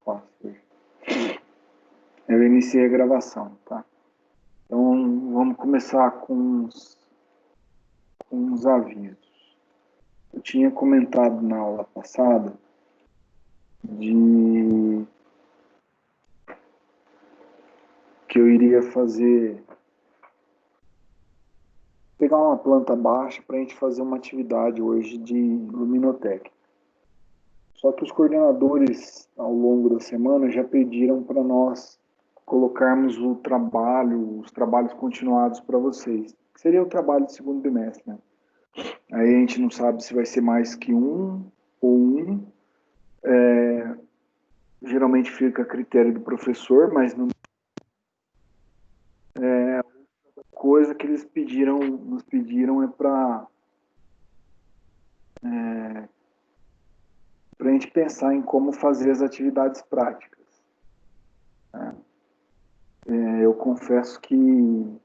fácil hoje. Eu iniciei a gravação, tá? Então, vamos começar com uns avisos. Eu tinha comentado na aula passada de que eu iria pegar uma planta baixa para a gente fazer uma atividade hoje de luminotécnica. Só que os coordenadores, ao longo da semana, já pediram para nós colocarmos os trabalhos continuados para vocês. Que seria o trabalho de segundo bimestre, né? Aí a gente não sabe se vai ser mais que um ou um. Geralmente fica a critério do professor, mas não coisa que eles nos pediram é para a gente pensar em como fazer as atividades práticas. Né? Eu confesso que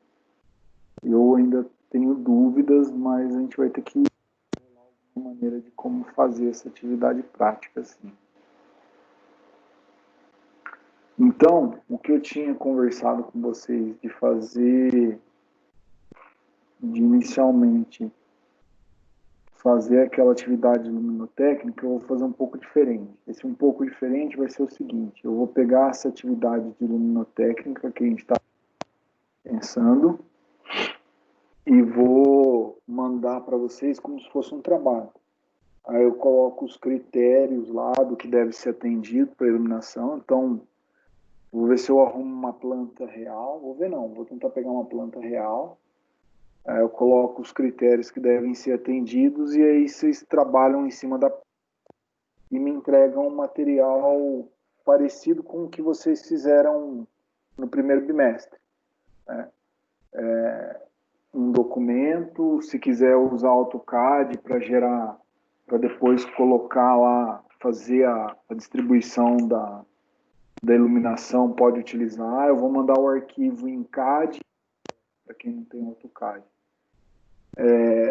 eu ainda tenho dúvidas, mas a gente vai ter que uma maneira de como fazer essa atividade prática, assim. Então, o que eu tinha conversado com vocês de inicialmente fazer aquela atividade luminotécnica, eu vou fazer um pouco diferente. Esse um pouco diferente vai ser o seguinte: eu vou pegar essa atividade de luminotécnica que a gente está pensando e vou mandar para vocês como se fosse um trabalho. Aí eu coloco os critérios lá do que deve ser atendido para iluminação. Então, vou ver se eu arrumo uma planta real. Vou tentar pegar uma planta real. Aí eu coloco os critérios que devem ser atendidos e aí vocês trabalham em cima e me entregam um material parecido com o que vocês fizeram no primeiro bimestre. Né? Um documento, se quiser usar AutoCAD para depois colocar lá, fazer a distribuição da iluminação, pode utilizar. Eu vou mandar o arquivo em CAD, para quem não tem AutoCAD.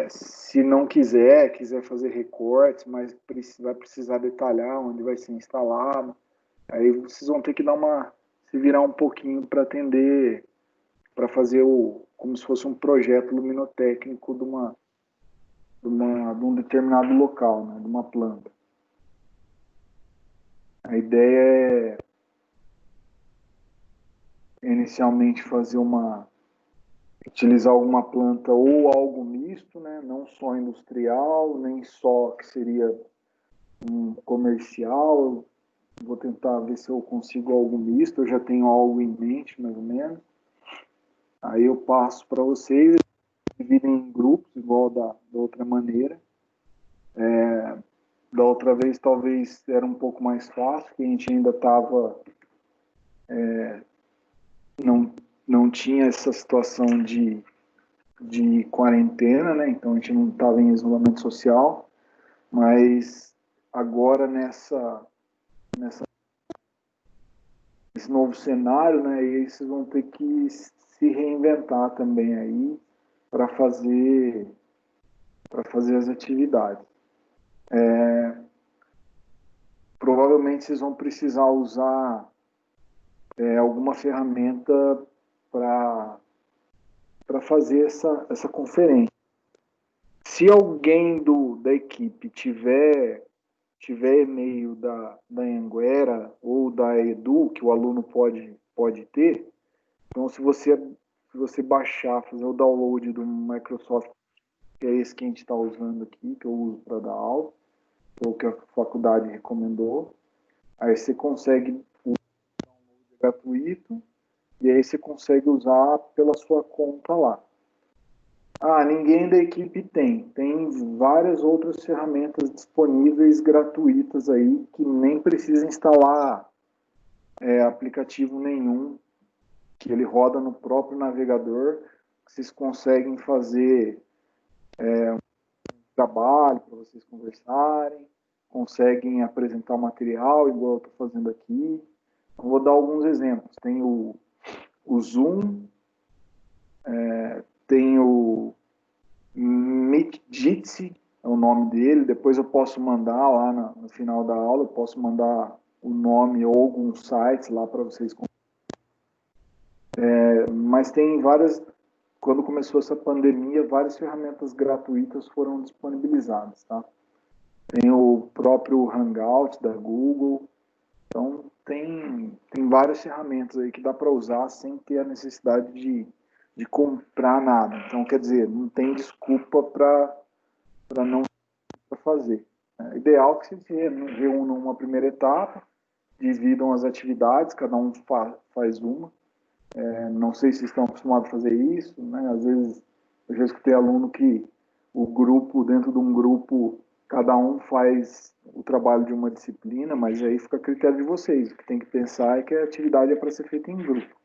Se não quiser fazer recortes, mas vai precisar detalhar onde vai ser instalado, aí vocês vão ter que se virar um pouquinho para atender, para fazer como se fosse um projeto luminotécnico de um determinado local, né, de uma planta. A ideia é inicialmente utilizar alguma planta ou algo misto, né, não só industrial, nem só que seria um comercial. Vou tentar ver se eu consigo algo misto, eu já tenho algo em mente, mais ou menos. Aí eu passo para vocês, dividem em grupos, igual da outra maneira. Da outra vez, talvez era um pouco mais fácil, que a gente ainda estava... não tinha essa situação de quarentena, né? Então a gente não estava em isolamento social, mas agora nesse novo cenário, né? E aí vocês vão ter que se reinventar também aí para fazer as atividades. Provavelmente vocês vão precisar usar alguma ferramenta para fazer essa conferência. Se alguém da equipe tiver e-mail da Anhanguera ou da Edu, que o aluno pode ter, então se você baixar, fazer o download do Microsoft, que é esse que a gente está usando aqui, que eu uso para dar aula, ou que a faculdade recomendou, aí você consegue gratuito, e aí você consegue usar pela sua conta lá. Ninguém da equipe tem. Tem várias outras ferramentas disponíveis gratuitas aí que nem precisa instalar aplicativo nenhum, que ele roda no próprio navegador. Vocês conseguem fazer um trabalho para vocês conversarem, conseguem apresentar o material, igual eu estou fazendo aqui. Eu vou dar alguns exemplos. Tem o Zoom, tem o Meet Jitsi, é o nome dele. Depois eu posso mandar lá no final da aula, eu posso mandar o nome ou alguns sites lá para vocês. Mas tem várias, quando começou essa pandemia, várias ferramentas gratuitas foram disponibilizadas, tá? Tem o próprio Hangout da Google, então tem várias ferramentas aí que dá para usar sem ter a necessidade de comprar nada. Então, quer dizer, não tem desculpa para não pra fazer. É ideal que vocês reúnam uma primeira etapa, dividam as atividades, cada um faz uma. Não sei se estão acostumados a fazer isso, né? Às vezes eu já escutei aluno que o grupo, dentro de um grupo, cada um faz o trabalho de uma disciplina, mas aí fica a critério de vocês. O que tem que pensar é que a atividade é para ser feita em grupo.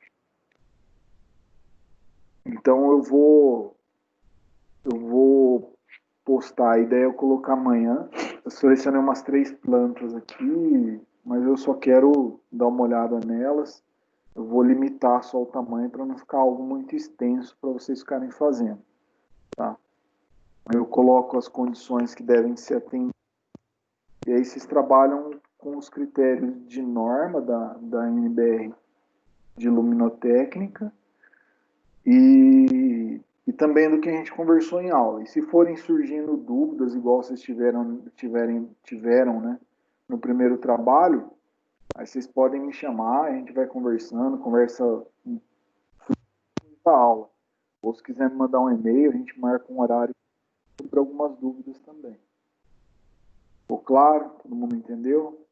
Então eu vou postar, a ideia é eu colocar amanhã. Eu selecionei umas 3 plantas aqui, mas eu só quero dar uma olhada nelas. Eu vou limitar só o tamanho para não ficar algo muito extenso para vocês ficarem fazendo, tá? Eu coloco as condições que devem ser atendidas. E aí vocês trabalham com os critérios de norma da NBR de luminotécnica e também do que a gente conversou em aula. E se forem surgindo dúvidas, igual vocês tiveram, né, no primeiro trabalho, aí vocês podem me chamar, a gente vai conversando, conversa da aula. Ou se quiser me mandar um e-mail, a gente marca um horário para algumas dúvidas também. Ficou claro? Todo mundo entendeu?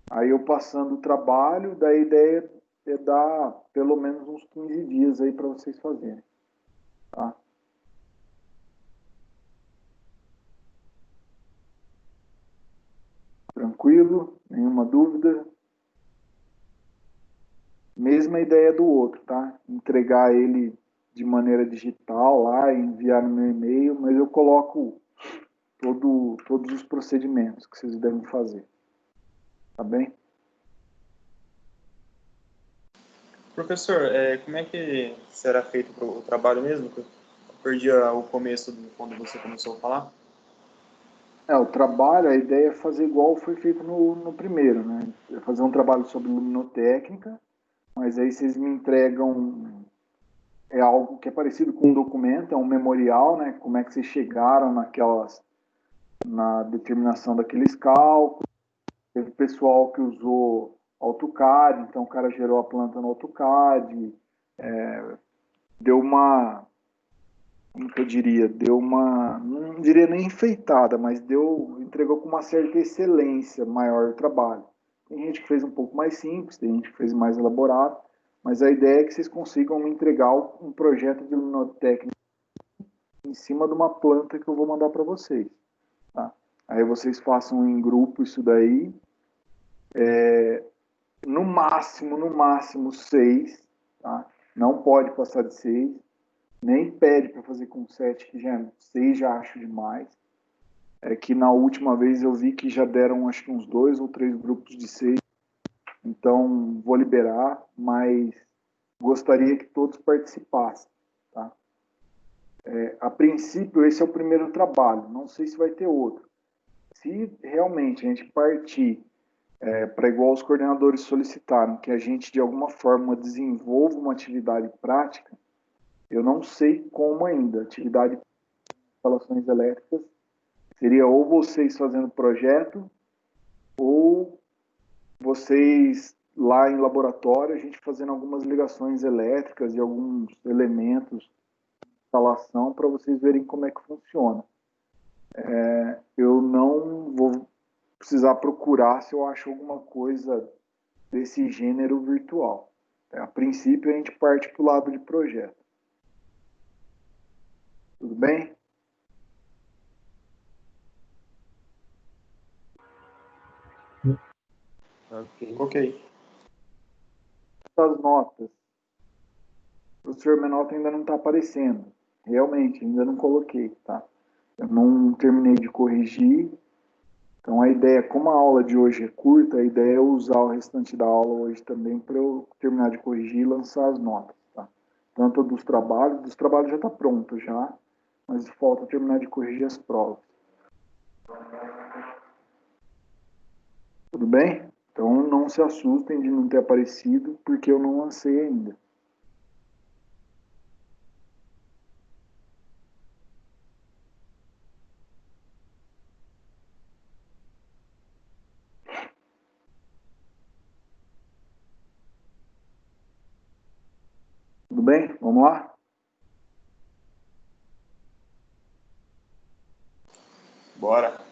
Aí eu passando o trabalho, da ideia é dar pelo menos uns 15 dias aí para vocês fazerem. Tá? Tranquilo? Nenhuma dúvida? Mesma ideia do outro, tá? Entregar ele de maneira digital lá, enviar no meu e-mail, mas eu coloco todos os procedimentos que vocês devem fazer. Tá bem? Professor, como é que será feito o trabalho mesmo? Eu perdi o começo quando você começou a falar. O trabalho, a ideia é fazer igual foi feito no primeiro, né? É fazer um trabalho sobre luminotécnica, mas aí vocês me entregam algo que é parecido com um documento, é um memorial, né? Como é que vocês chegaram na determinação daqueles cálculos. Teve pessoal que usou AutoCAD, então o cara gerou a planta no AutoCAD, deu uma, como que eu diria, não diria nem enfeitada, mas entregou com uma certa excelência maior o trabalho. Tem gente que fez um pouco mais simples, tem gente que fez mais elaborado, mas a ideia é que vocês consigam me entregar um projeto de luminotécnica em cima de uma planta que eu vou mandar para vocês. Tá? Aí vocês façam em grupo isso daí, no máximo 6, tá? Não pode passar de 6, nem pede para fazer com 7, que já 6 já acho demais. É que na última vez eu vi que já deram acho que uns 2 ou 3 grupos de 6, então vou liberar, mas gostaria que todos participassem, tá? A princípio esse é o primeiro trabalho, não sei se vai ter outro. Se realmente a gente partir para igual os coordenadores solicitaram, que a gente de alguma forma desenvolva uma atividade prática, eu não sei como ainda. Atividade de instalações elétricas seria ou vocês fazendo projeto, ou vocês lá em laboratório, a gente fazendo algumas ligações elétricas e alguns elementos de instalação para vocês verem como é que funciona. Eu não vou precisar procurar se eu acho alguma coisa desse gênero virtual. A princípio, a gente parte para o lado de projeto. Tudo bem? Ok. As notas. O professor Menota ainda não está aparecendo. Realmente, ainda não coloquei, tá? Eu não terminei de corrigir. Então, a ideia, como a aula de hoje é curta, a ideia é usar o restante da aula hoje também para eu terminar de corrigir e lançar as notas, tá? Tanto dos trabalhos já está pronto já, mas falta terminar de corrigir as provas. Tudo bem? não se assustem de não ter aparecido, porque eu não lancei ainda. Tudo bem? Vamos lá? Bora.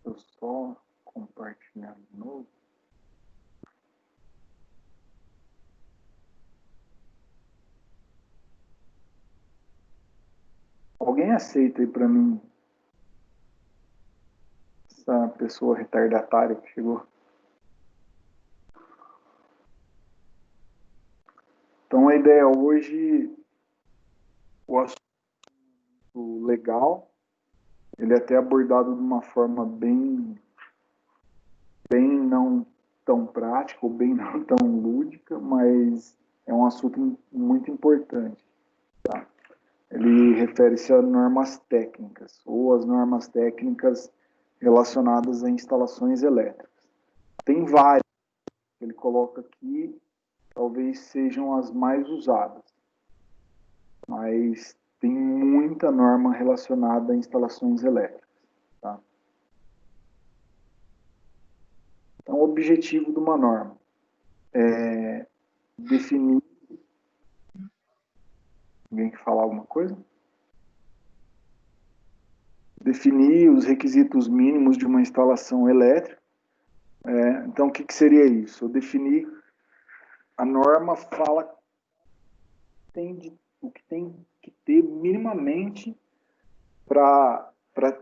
Eu só compartilhar de novo. Alguém aceita aí para mim essa pessoa retardatária que chegou? Então a ideia hoje, o assunto legal, ele é até abordado de uma forma bem não tão prática, ou bem não tão lúdica, mas é um assunto muito importante. Tá? Ele refere-se a normas técnicas, ou as normas técnicas relacionadas a instalações elétricas. Tem várias que ele coloca aqui, talvez sejam as mais usadas, mas tem muita norma relacionada a instalações elétricas. Tá? Então, o objetivo de uma norma é definir. Alguém quer falar alguma coisa? Definir os requisitos mínimos de uma instalação elétrica. Então, o que seria isso? Eu definir, a norma fala o que tem que ter minimamente para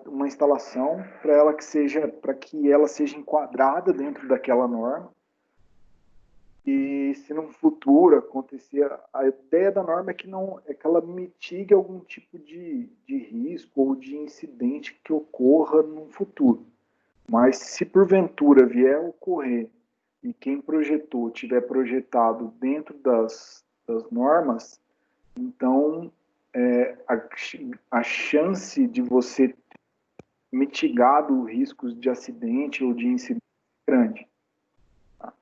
uma instalação, para que ela seja enquadrada dentro daquela norma. E se no futuro acontecer, a ideia da norma é que ela mitigue algum tipo de risco ou de incidente que ocorra no futuro. Mas se porventura vier a ocorrer e quem projetou tiver projetado dentro das normas, então a chance de você mitigado riscos de acidente ou de incidente é grande. Tá?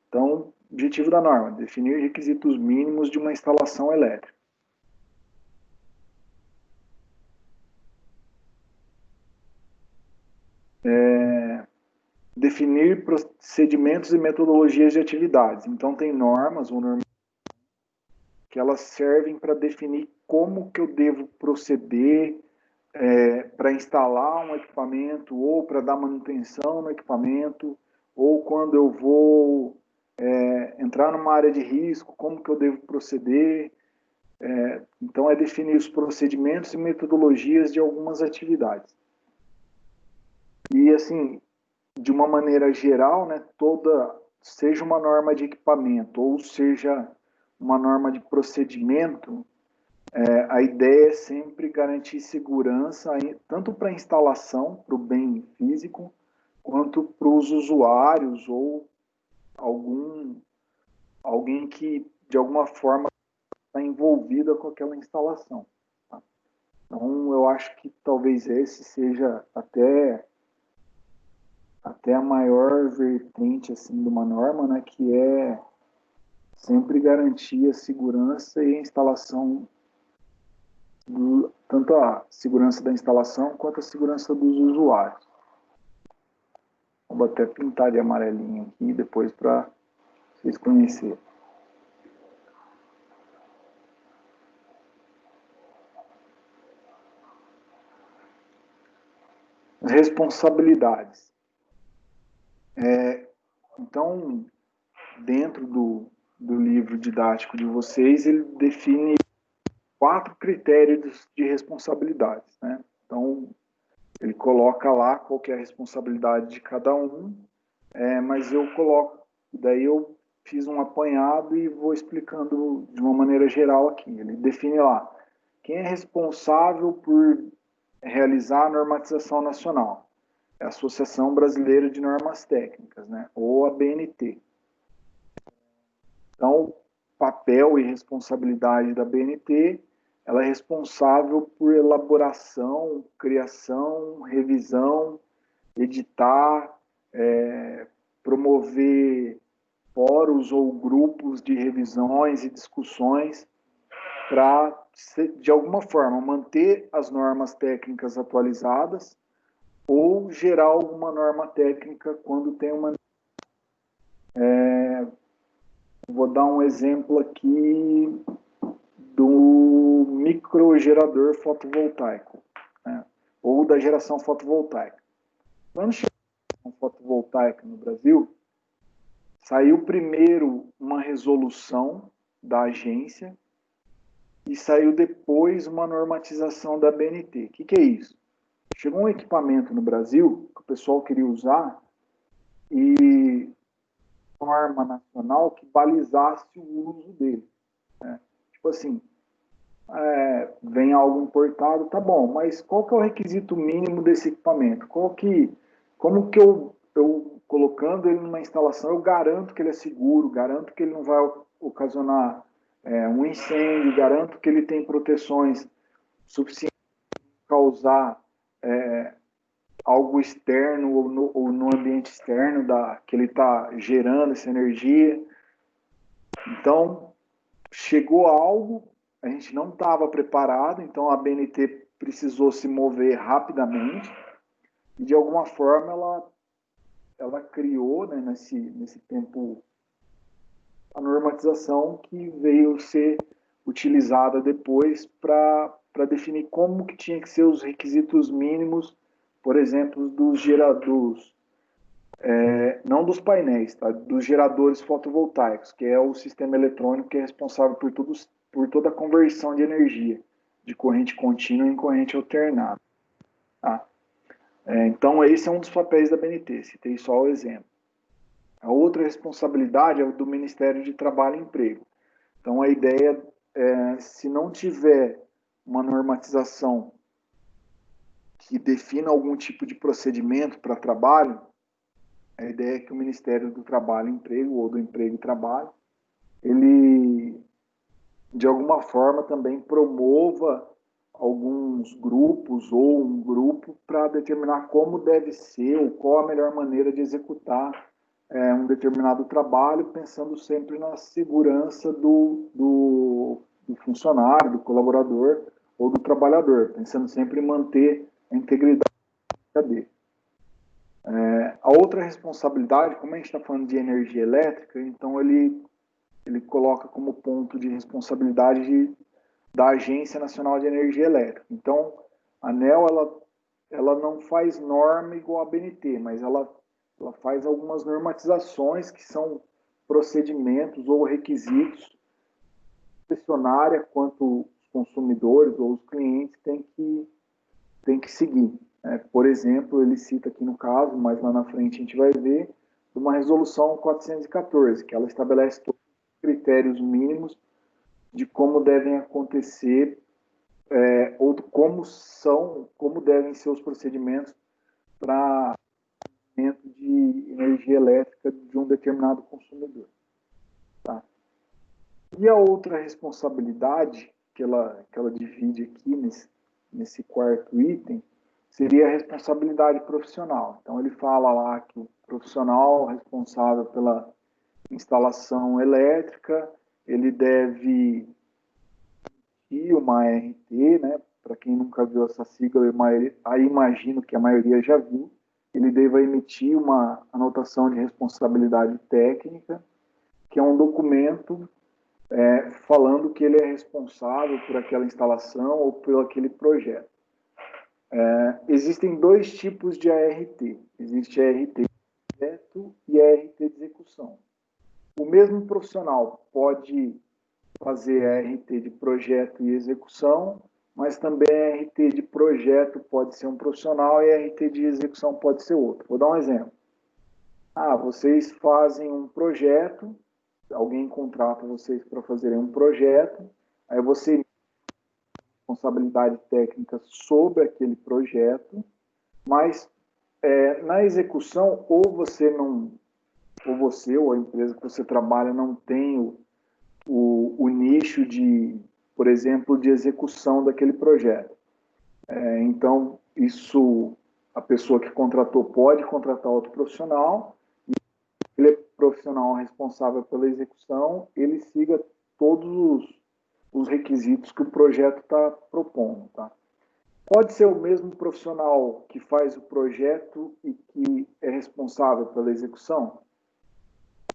Então, o objetivo da norma, definir requisitos mínimos de uma instalação elétrica. Definir procedimentos e metodologias de atividades. Então, tem normas ou normas que elas servem para definir como que eu devo proceder para instalar um equipamento ou para dar manutenção no equipamento, ou quando eu vou entrar numa área de risco, como que eu devo proceder. Então, é definir os procedimentos e metodologias de algumas atividades. E, assim, de uma maneira geral, né, seja uma norma de equipamento ou seja uma norma de procedimento, a ideia é sempre garantir segurança, tanto para a instalação, para o bem físico, quanto para os usuários ou alguém que, de alguma forma, está envolvida com aquela instalação. Tá? Então, eu acho que talvez esse seja até a maior vertente assim, de uma norma, né, que é sempre garantir a segurança e a instalação, tanto a segurança da instalação quanto a segurança dos usuários. Vou até pintar de amarelinho aqui depois para vocês conhecerem. As responsabilidades. Então, dentro do livro didático de vocês, ele define 4 critérios de responsabilidades, né? Então, ele coloca lá qual que é a responsabilidade de cada um, mas daí eu fiz um apanhado e vou explicando de uma maneira geral aqui. Ele define lá quem é responsável por realizar a normatização nacional. É a Associação Brasileira de Normas Técnicas, né? Ou a BNT. Então, papel e responsabilidade da BNT, ela é responsável por elaboração, criação, revisão editar, promover fóruns ou grupos de revisões e discussões para, de alguma forma, manter as normas técnicas atualizadas ou gerar alguma norma técnica quando tem uma... Vou dar um exemplo aqui do microgerador fotovoltaico, né? Ou da geração fotovoltaica. Quando chegou a geração fotovoltaica no Brasil, saiu primeiro uma resolução da agência e saiu depois uma normatização da ABNT. O que é isso? Chegou um equipamento no Brasil que o pessoal queria usar e norma nacional que balizasse o uso dele, né? Tipo assim, vem algo importado, tá bom, mas qual que é o requisito mínimo desse equipamento? Como que eu colocando ele numa instalação, eu garanto que ele é seguro, garanto que ele não vai ocasionar um incêndio, garanto que ele tem proteções suficientes para causar algo externo ou no ambiente externo que ele está gerando essa energia. Então, chegou algo, a gente não estava preparado, então a ABNT precisou se mover rapidamente e, de alguma forma, ela criou, né, nesse tempo, a normatização que veio ser utilizada depois para definir como que tinha que ser os requisitos mínimos, por exemplo, dos geradores, não dos painéis, tá? Dos geradores fotovoltaicos, que é o sistema eletrônico que é responsável por toda a conversão de energia, de corrente contínua em corrente alternada. Tá? Então, esse é um dos papéis da BNT, citei só o exemplo. A outra responsabilidade é do Ministério de Trabalho e Emprego. Então, a ideia é, se não tiver uma normatização que defina algum tipo de procedimento para trabalho, a ideia é que o Ministério do Trabalho e Emprego, ou do Emprego e Trabalho, ele, de alguma forma, também promova alguns grupos ou um grupo para determinar como deve ser ou qual a melhor maneira de executar um determinado trabalho, pensando sempre na segurança do funcionário, do colaborador ou do trabalhador, pensando sempre em manter a integridade dele. A outra responsabilidade, como a gente está falando de energia elétrica, então ele coloca como ponto de responsabilidade da Agência Nacional de Energia Elétrica. Então, a ANEEL, ela não faz norma igual a BNT, mas ela faz algumas normatizações que são procedimentos ou requisitos que a concessionária, quanto os consumidores ou os clientes têm que seguir. Por exemplo, ele cita aqui no caso, mas lá na frente a gente vai ver, uma resolução 414, que ela estabelece todos os critérios mínimos de como devem acontecer ou como devem ser os procedimentos para de energia elétrica de um determinado consumidor. Tá? E a outra responsabilidade que ela divide aqui nesse quarto item seria a responsabilidade profissional. Então, ele fala lá que o profissional responsável pela instalação elétrica, ele deve ir uma RT, né? Para quem nunca viu essa sigla, aí imagino que a maioria já viu. Ele deva emitir uma anotação de responsabilidade técnica, que é um documento falando que ele é responsável por aquela instalação ou por aquele projeto. Existem dois tipos de ART. Existe a ART de projeto e a ART de execução. O mesmo profissional pode fazer a RT de projeto e execução, mas também a RT de projeto pode ser um profissional e a RT de execução pode ser outro. Vou dar um exemplo. Vocês fazem um projeto, alguém contrata vocês para fazerem um projeto, aí você tem responsabilidade técnica sobre aquele projeto, mas na execução, ou você ou a empresa que você trabalha não tem o nicho de, por exemplo, de execução daquele projeto. Então, isso a pessoa que contratou pode contratar outro profissional, e ele é profissional responsável pela execução, ele siga todos os requisitos que o projeto está propondo, tá? Pode ser o mesmo profissional que faz o projeto e que é responsável pela execução?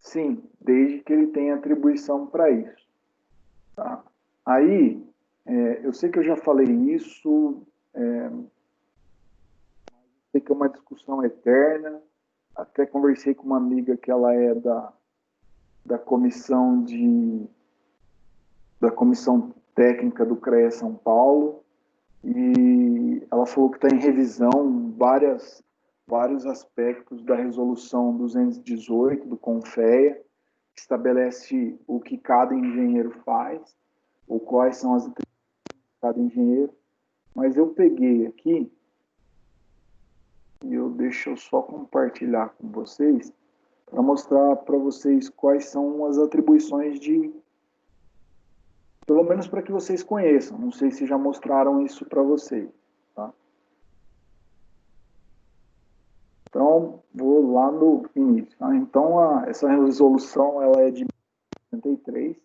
Sim, desde que ele tenha atribuição para isso. Tá? Aí, eu sei que eu já falei isso, sei que é uma discussão eterna, até conversei com uma amiga que ela é da comissão técnica do CREA São Paulo, e ela falou que está em revisão vários aspectos da resolução 218 do CONFEA, que estabelece o que cada engenheiro faz, ou quais são as atribuições de cada engenheiro. Mas eu peguei aqui, e deixo eu só compartilhar com vocês, para mostrar para vocês quais são as atribuições pelo menos para que vocês conheçam. Não sei se já mostraram isso para vocês. Tá? Então, vou lá no início. Tá? Então, essa resolução ela é de 1983.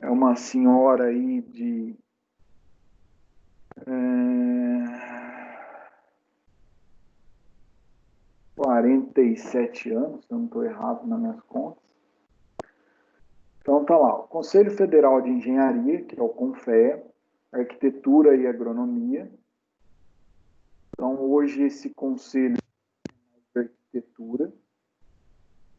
É uma senhora aí de 47 anos, se eu não estou errado nas minhas contas. Então, tá lá, o Conselho Federal de Engenharia, que é o CONFEA, Arquitetura e Agronomia. Então, hoje esse Conselho de Arquitetura,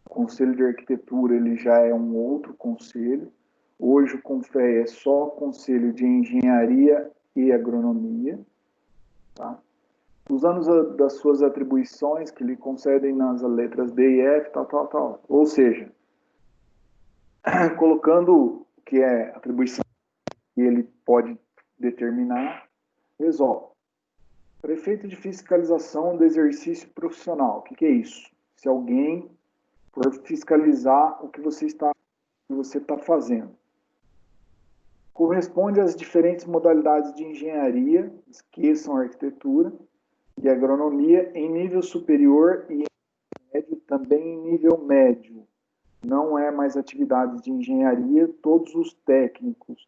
o Conselho de Arquitetura ele já é um outro conselho. Hoje o CONFEA é só Conselho de Engenharia e Agronomia. Tá? Usando das suas atribuições que lhe concedem nas letras D e F, tal. Ou seja, colocando o que é atribuição que ele pode determinar, resolve. Prefeito de fiscalização do exercício profissional. O que é isso? Se alguém for fiscalizar o que você está fazendo. Corresponde às diferentes modalidades de engenharia, esqueçam a arquitetura, e agronomia em nível superior e em médio, também em nível médio. Não é mais atividades de engenharia, todos os técnicos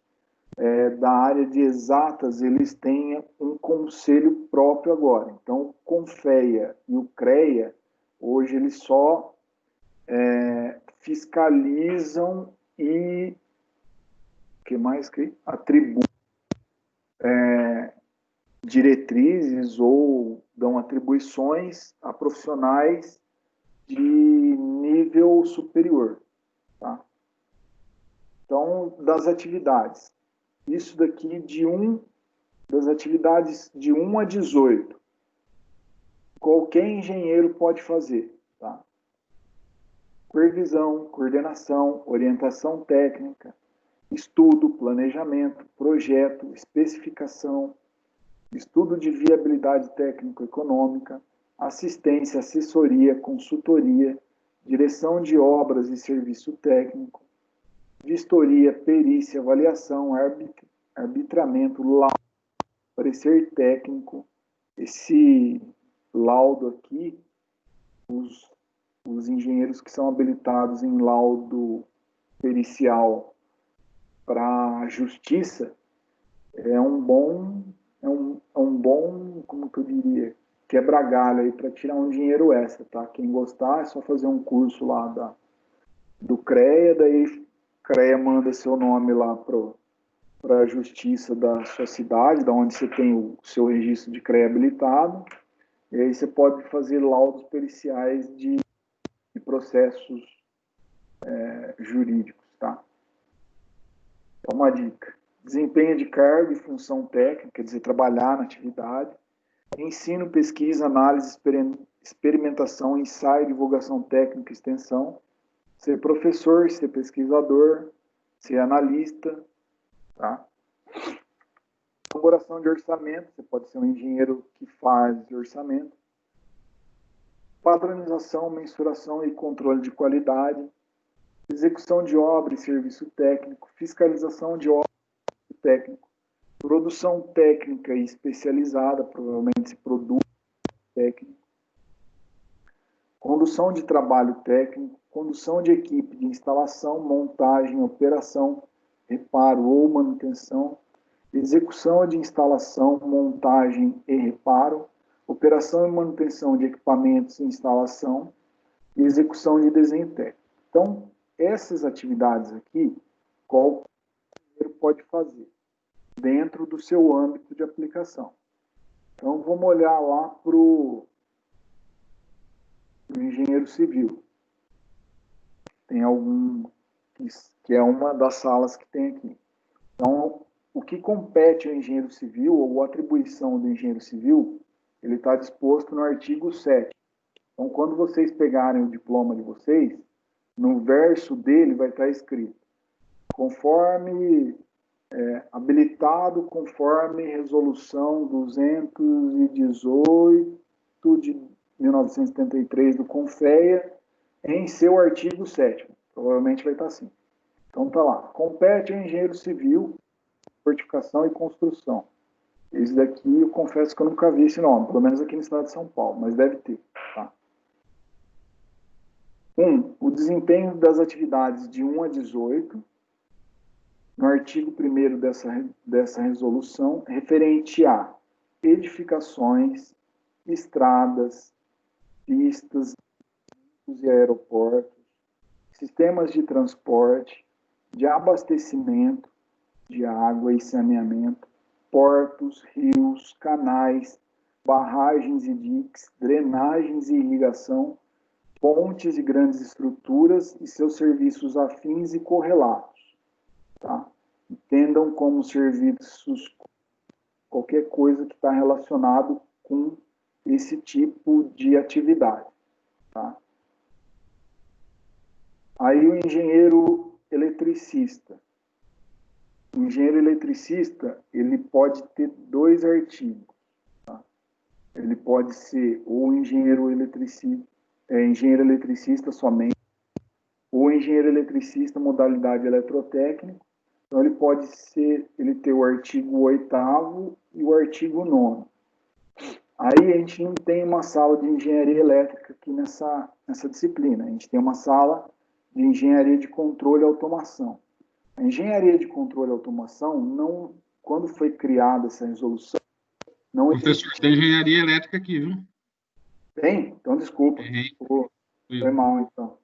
da área de exatas, eles têm um conselho próprio agora. Então, o CONFEA e o CREA, hoje eles só fiscalizam e o que mais que atribuem diretrizes ou dão atribuições a profissionais de nível superior. Tá? Então, das atividades. Isso daqui das atividades de 1 a 18. Qualquer engenheiro pode fazer. Tá? Supervisão, coordenação, orientação técnica, estudo, planejamento, projeto, especificação, estudo de viabilidade técnico-econômica, assistência, assessoria, consultoria, direção de obras e serviço técnico, vistoria, perícia, avaliação, arbitramento, laudo, parecer técnico. Esse laudo aqui, os engenheiros que são habilitados em laudo pericial para justiça, é um bom, como que eu diria, quebra-galho aí para tirar um dinheiro extra, tá? Quem gostar é só fazer um curso lá do CREA, daí o CREA manda seu nome lá para a justiça da sua cidade, da onde você tem o seu registro de CREA habilitado, e aí você pode fazer laudos periciais de processos jurídicos, tá? Então, uma dica. Desempenho de cargo e função técnica, quer dizer, trabalhar na atividade. Ensino, pesquisa, análise, experimentação, ensaio, divulgação técnica e extensão. Ser professor, ser pesquisador, ser analista, tá? Elaboração de orçamento, você pode ser um engenheiro que faz orçamento. Padronização, mensuração e controle de qualidade. Execução de obra e serviço técnico. Fiscalização de obra e técnico. Produção técnica e especializada, provavelmente esse produto técnico, condução de trabalho técnico, condução de equipe de instalação, montagem, operação, reparo ou manutenção, execução de instalação, montagem e reparo, operação e manutenção de equipamentos e instalação e execução de desenho técnico. Então, essas atividades aqui, qualquer engenheiro pode fazer dentro do seu âmbito de aplicação. Então, vamos olhar lá para o engenheiro civil. Tem algum que é uma das salas que tem aqui. Então, o que compete ao engenheiro civil, ou a atribuição do engenheiro civil, ele está disposto no artigo 7º. Então, quando vocês pegarem o diploma de vocês, no verso dele vai estar escrito, conforme habilitado conforme resolução 218 de 1973 do CONFEA, em seu artigo 7º. Provavelmente vai estar assim. Então, tá lá. Compete ao engenheiro civil, fortificação e construção. Esse daqui, eu confesso que eu nunca vi esse nome, pelo menos aqui no estado de São Paulo, mas deve ter. Tá? 1. O desempenho das atividades de 1 a 18, no artigo 1º dessa resolução, referente a edificações, estradas, pistas e aeroportos, sistemas de transporte, de abastecimento de água e saneamento, portos, rios, canais, barragens e diques, drenagens e irrigação, pontes e grandes estruturas e seus serviços afins e correlatos. Tá? Entendam como serviços qualquer coisa que está relacionado com esse tipo de atividade. Tá? Aí o engenheiro eletricista. O engenheiro eletricista, ele pode ter 2 artigos. Tá? Ele pode ser ou engenheiro eletricista somente, ou engenheiro eletricista modalidade eletrotécnico. Então, ele ter o artigo 8º e o artigo 9º. Aí a gente não tem uma sala de engenharia elétrica aqui nessa disciplina. A gente tem uma sala de engenharia de controle e automação. A engenharia de controle e automação, não, quando foi criada essa resolução, não Professor, existia. tem engenharia elétrica aqui, viu? Tem? Então, desculpa. Foi mal, então.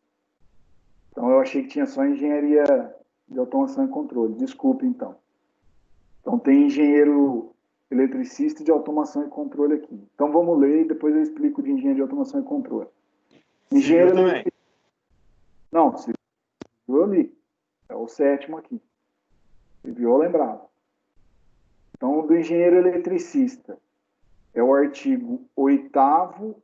Então, eu achei que tinha só engenharia de automação e controle. Desculpe, então. Então, tem engenheiro eletricista de automação e controle aqui. Então, vamos ler e depois eu explico de engenharia de automação e controle. Engenheiro também. Não, civil eu li. É o 7º aqui. Civil eu lembrava. Então, do engenheiro eletricista, é o artigo 8º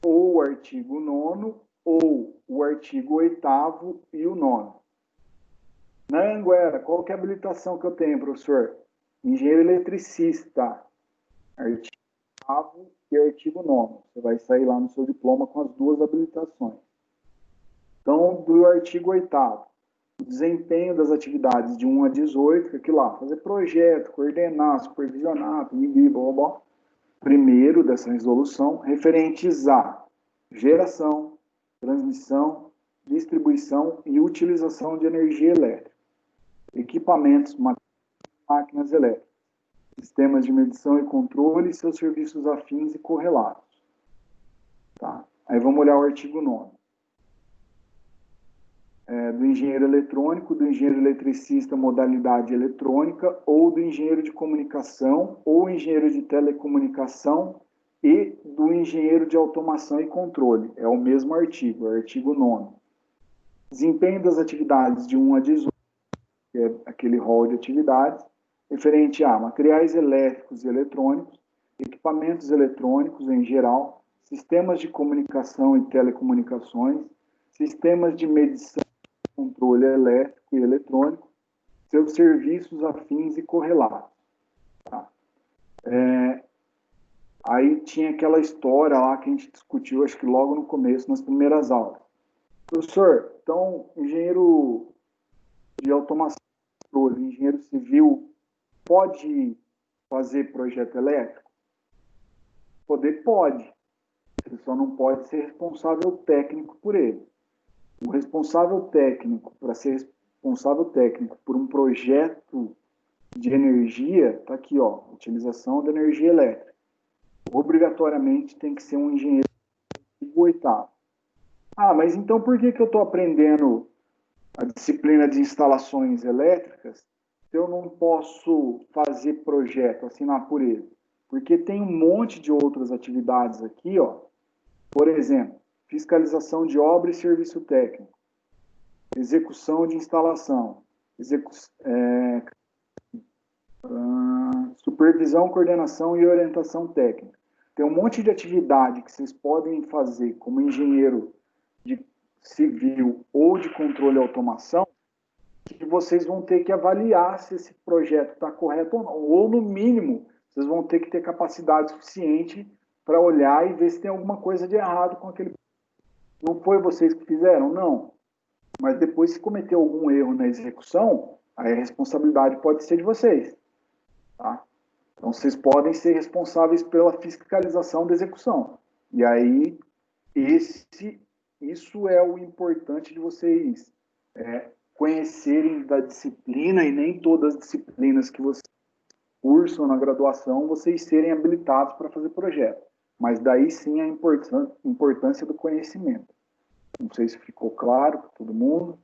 ou o artigo 9º ou o artigo 8º e o 9º. Na Anguera, qual que é a habilitação que eu tenho, professor? Engenheiro eletricista, artigo 8º e artigo 9º. Você vai sair lá no seu diploma com as 2 habilitações. Então, do artigo 8º, o desempenho das atividades de 1 a 18, que é aquilo lá, fazer projeto, coordenar, supervisionar, blá, blá. Primeiro dessa resolução, referentes a geração, transmissão, distribuição e utilização de energia elétrica, equipamentos, máquinas elétricas, sistemas de medição e controle e seus serviços afins e correlatos. Tá? Aí vamos olhar o artigo 9º. Do engenheiro eletrônico, do engenheiro eletricista modalidade eletrônica, ou do engenheiro de comunicação, ou engenheiro de telecomunicação, e do engenheiro de automação e controle. É o mesmo artigo, artigo 9º. Desempenho das atividades de 1 a 18, que é aquele rol de atividades, referente a materiais elétricos e eletrônicos, equipamentos eletrônicos em geral, sistemas de comunicação e telecomunicações, sistemas de medição, controle elétrico e eletrônico, seus serviços afins e correlatos. Tá? Aí tinha aquela história lá que a gente discutiu, acho que logo no começo, nas primeiras aulas. Professor, então, engenheiro de automação, engenheiro civil, pode fazer projeto elétrico? Poder pode, Você só não pode ser responsável técnico por ele. O responsável técnico, para ser responsável técnico por um projeto de energia, está aqui, ó, utilização da energia elétrica. Obrigatoriamente tem que ser um engenheiro do oitavo. Ah, mas então por que eu estou aprendendo a disciplina de instalações elétricas se eu não posso fazer projeto, assinar por ele? Porque tem um monte de outras atividades aqui, ó. Por exemplo, fiscalização de obra e serviço técnico, execução de instalação, supervisão, coordenação e orientação técnica. Tem um monte de atividade que vocês podem fazer como engenheiro de civil ou de controle e automação, que vocês vão ter que avaliar se esse projeto está correto ou não. Ou, no mínimo, vocês vão ter que ter capacidade suficiente para olhar e ver se tem alguma coisa de errado com aquele. Não foi vocês que fizeram? Não. Mas depois, se cometer algum erro na execução, aí a responsabilidade pode ser de vocês. Tá? Então, vocês podem ser responsáveis pela fiscalização da execução. E aí, isso é o importante de vocês conhecerem da disciplina, e nem todas as disciplinas que vocês cursam na graduação, vocês serem habilitados para fazer projeto. Mas daí sim a importância do conhecimento. Não sei se ficou claro para todo mundo.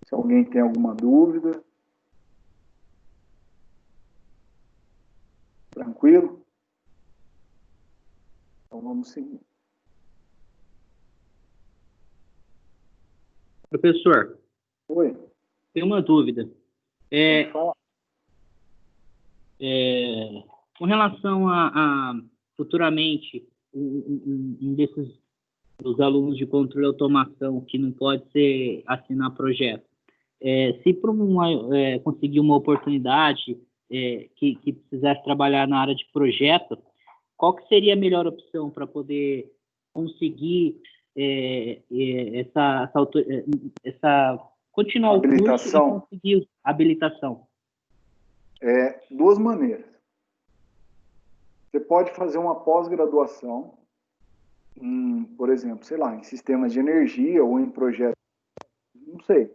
Se alguém tem alguma dúvida. Tranquilo? Então vamos seguir. Professor, Oi. tem uma dúvida. Pode falar. Com relação a futuramente, um desses dos alunos de controle e automação que não pode ser assinar projeto, se por conseguir uma oportunidade que precisasse trabalhar na área de projeto, qual que seria a melhor opção para poder conseguir continuar habilitação. O curso e conseguir habilitação? Duas maneiras. Você pode fazer uma pós-graduação, por exemplo, sei lá, em sistemas de energia ou em projetos, não sei.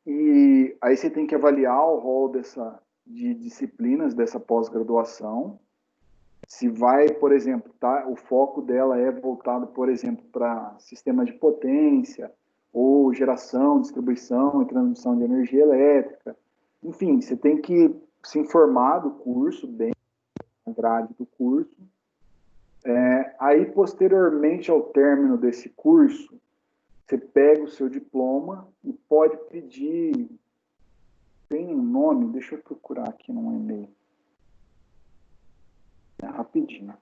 E aí você tem que avaliar o rol de disciplinas dessa pós-graduação. Se vai, por exemplo, o foco dela é voltado, por exemplo, para sistema de potência, ou geração, distribuição e transmissão de energia elétrica. Enfim, você tem que se informar do curso, bem na grade do curso. Aí, posteriormente ao término desse curso, você pega o seu diploma e pode pedir... Tem um nome? Deixa eu procurar aqui no e-mail. Rapidinho.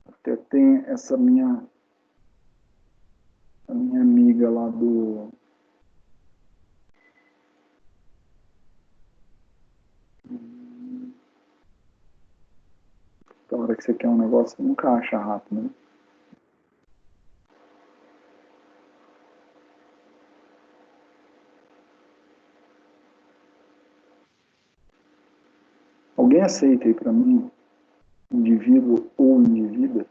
Até tem essa minha amiga lá do... Na hora que você quer um negócio, você nunca acha rápido, né? Alguém aceita aí para mim, indivíduo ou indivídua?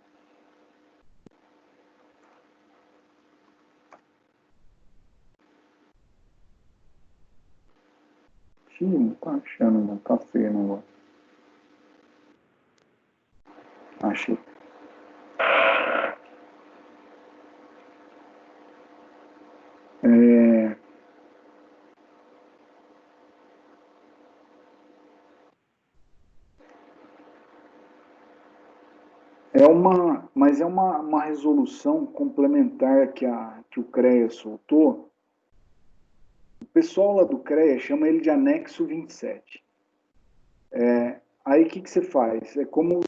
Não tá achando, não tá feio o negócio. Achei. Mas é uma resolução complementar que o CREA soltou. O pessoal lá do CREA chama ele de anexo 27. Aí o que você faz? É como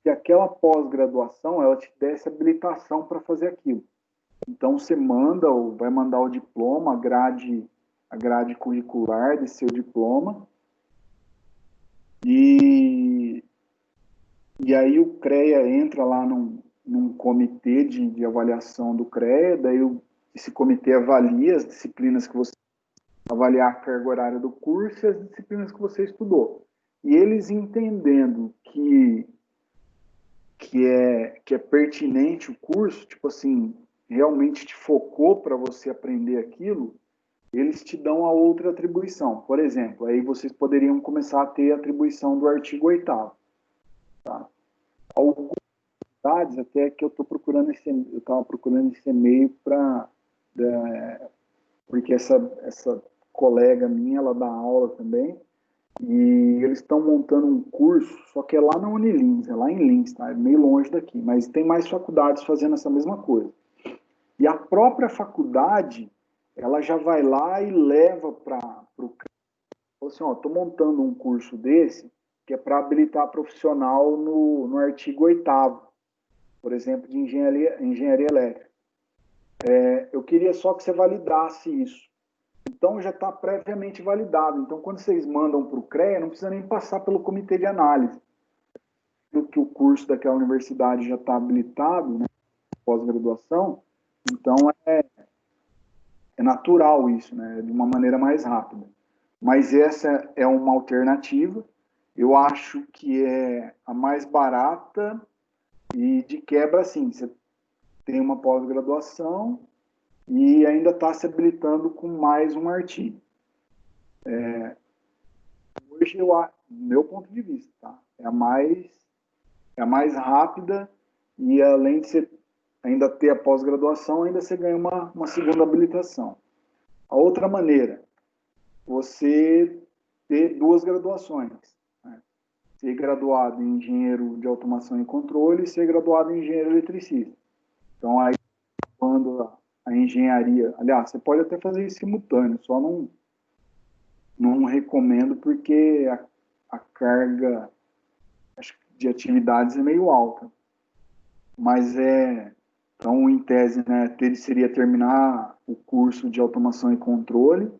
se aquela pós-graduação ela te desse habilitação para fazer aquilo. Então você vai mandar o diploma, a grade curricular de seu diploma, e aí o CREA entra lá num comitê de avaliação do CREA, daí esse comitê avalia as disciplinas que você avaliar a carga horária do curso e as disciplinas que você estudou. E eles entendendo que é pertinente o curso, tipo assim, realmente te focou para você aprender aquilo, eles te dão a outra atribuição. Por exemplo, aí vocês poderiam começar a ter a atribuição do artigo 8º. Tá? Algumas cidades, até que eu estava procurando esse e-mail porque essa colega minha, ela dá aula também, e eles estão montando um curso, só que é lá na Unilins, é lá em Lins, tá? É meio longe daqui, mas tem mais faculdades fazendo essa mesma coisa. E a própria faculdade, ela já vai lá e leva para o cara, assim, ó, estou montando um curso desse, que é para habilitar profissional no artigo 8º, por exemplo, de engenharia elétrica. Eu queria só que você validasse isso. Então, já está previamente validado. Então, quando vocês mandam para o CREA, não precisa nem passar pelo comitê de análise. Que o curso daquela universidade já está habilitado, né, pós-graduação, então é natural isso, né, de uma maneira mais rápida. Mas essa é uma alternativa. Eu acho que é a mais barata e de quebra, assim, você tem uma pós-graduação e ainda está se habilitando com mais um artigo. Hoje, meu ponto de vista, tá? É a mais rápida e, além de você ainda ter a pós-graduação, ainda você ganha uma segunda habilitação. A outra maneira, você ter 2 graduações. Né? Ser graduado em engenheiro de automação e controle e ser graduado em engenheiro eletricista. Então, aí, quando a engenharia... Aliás, você pode até fazer isso simultâneo, só não recomendo porque a carga de atividades é meio alta. Mas então, em tese, né, seria terminar o curso de automação e controle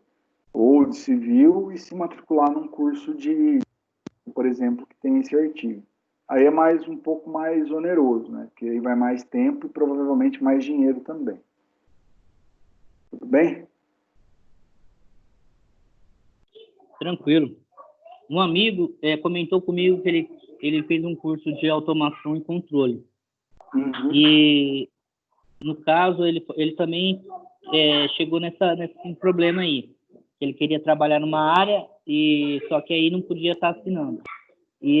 ou de civil e se matricular num curso de, por exemplo, que tem esse artigo. Aí é um pouco mais oneroso, né? Porque aí vai mais tempo e provavelmente mais dinheiro também. Tudo bem? Tranquilo. Um amigo comentou comigo que ele fez um curso de automação e controle. Uhum. E, no caso, ele também chegou nesse problema aí. Ele queria trabalhar numa área, só que aí não podia estar assinando. E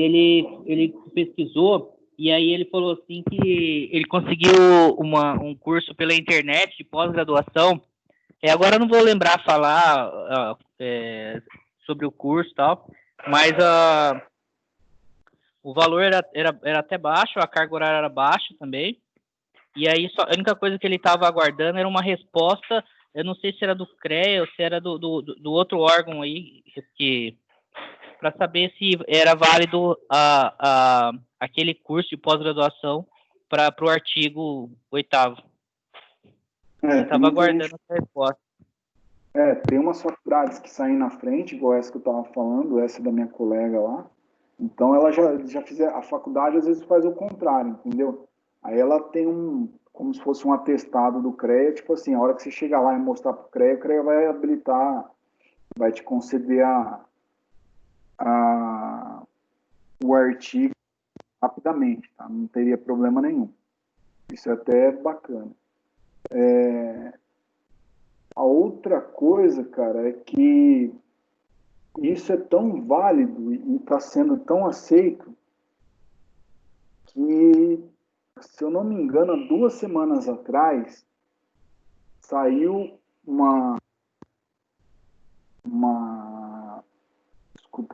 ele pesquisou, e aí ele falou assim que ele conseguiu um curso pela internet de pós-graduação. Agora eu não vou lembrar falar sobre o curso e tal, mas o valor era até baixo, a carga horária era baixa também, e aí a única coisa que ele estava aguardando era uma resposta, eu não sei se era do CREA ou se era do outro órgão aí, para saber se era válido aquele curso de pós-graduação para o artigo 8º. Eu estava aguardando essa resposta. Tem umas faculdades que saem na frente, igual essa que eu estava falando, essa da minha colega lá. Então, ela já fizeram, a faculdade às vezes faz o contrário, entendeu? Aí ela tem como se fosse um atestado do CREA, tipo assim, a hora que você chegar lá e mostrar para o CREA vai habilitar, vai te conceder o artigo rapidamente, tá? Não teria problema nenhum. Isso é até bacana. A outra coisa, cara, é que isso é tão válido e está sendo tão aceito que, se eu não me engano, há 2 semanas atrás, saiu uma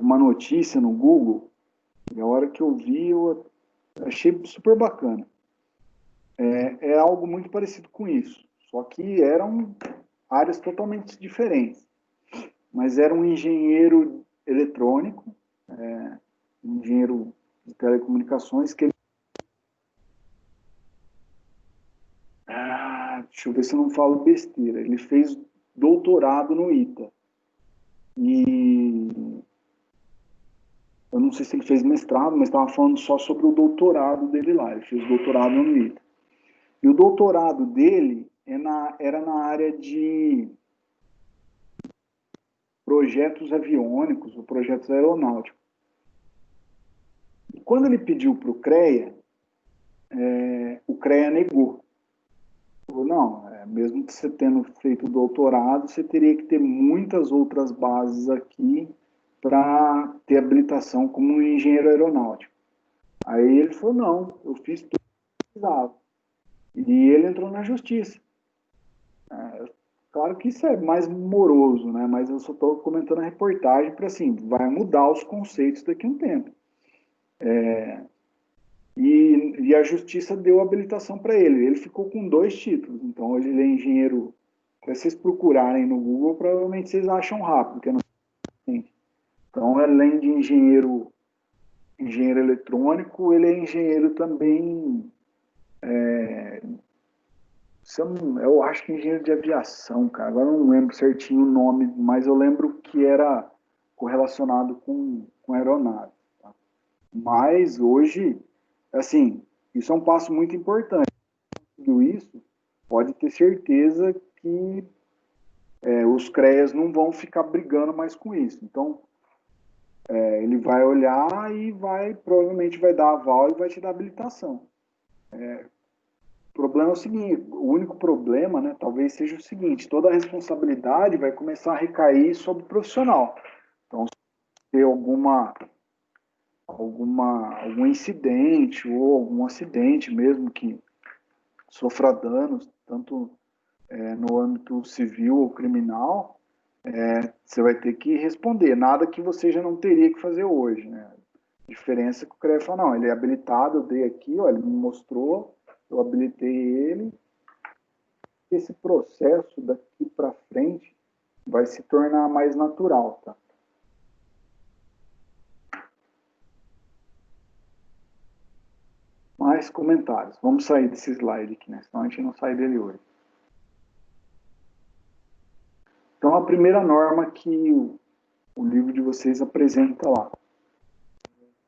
notícia no Google, e a hora que eu vi, eu achei super bacana. É algo muito parecido com isso, só que eram áreas totalmente diferentes. Mas era um engenheiro eletrônico, engenheiro de telecomunicações, que ele... deixa eu ver se eu não falo besteira. Ele fez doutorado no ITA. E eu não sei se ele fez mestrado, mas estava falando só sobre o doutorado dele lá. Ele fez doutorado no ITA. E o doutorado dele era na área de projetos aviônicos ou projetos aeronáuticos. E quando ele pediu para o CREA negou. Falou, não, mesmo que você tendo feito o doutorado, você teria que ter muitas outras bases aqui para ter habilitação como um engenheiro aeronáutico. Aí ele falou, não, eu fiz tudo que precisava. E ele entrou na justiça. Claro que isso é mais moroso, né? Mas eu só estou comentando a reportagem para, assim, vai mudar os conceitos daqui a um tempo. E a justiça deu habilitação para ele. Ele ficou com 2 títulos. Então, hoje ele é engenheiro. Se vocês procurarem no Google, provavelmente vocês acham rápido, porque não tem. Então, além de engenheiro eletrônico, ele é engenheiro também. Eu acho que é engenheiro de aviação, cara. Agora eu não lembro certinho o nome, mas eu lembro que era correlacionado com aeronave. Tá? Mas hoje, assim, isso é um passo muito importante. Tudo isso, pode ter certeza que os CREAs não vão ficar brigando mais com isso. Então, ele vai olhar e provavelmente vai dar aval e vai te dar habilitação. O problema é o seguinte, o único problema, né, talvez seja o seguinte, toda a responsabilidade vai começar a recair sobre o profissional. Então, se ter algum incidente ou algum acidente mesmo que sofra danos, tanto no âmbito civil ou criminal, você vai ter que responder. Nada que você já não teria que fazer hoje, né? A diferença é que o CREA fala, não, ele é habilitado, eu dei aqui, ó, ele me mostrou, eu habilitei ele. Esse processo daqui para frente vai se tornar mais natural, tá? Mais comentários. Vamos sair desse slide aqui, né? Senão a gente não sai dele hoje. Então, a primeira norma que o livro de vocês apresenta lá,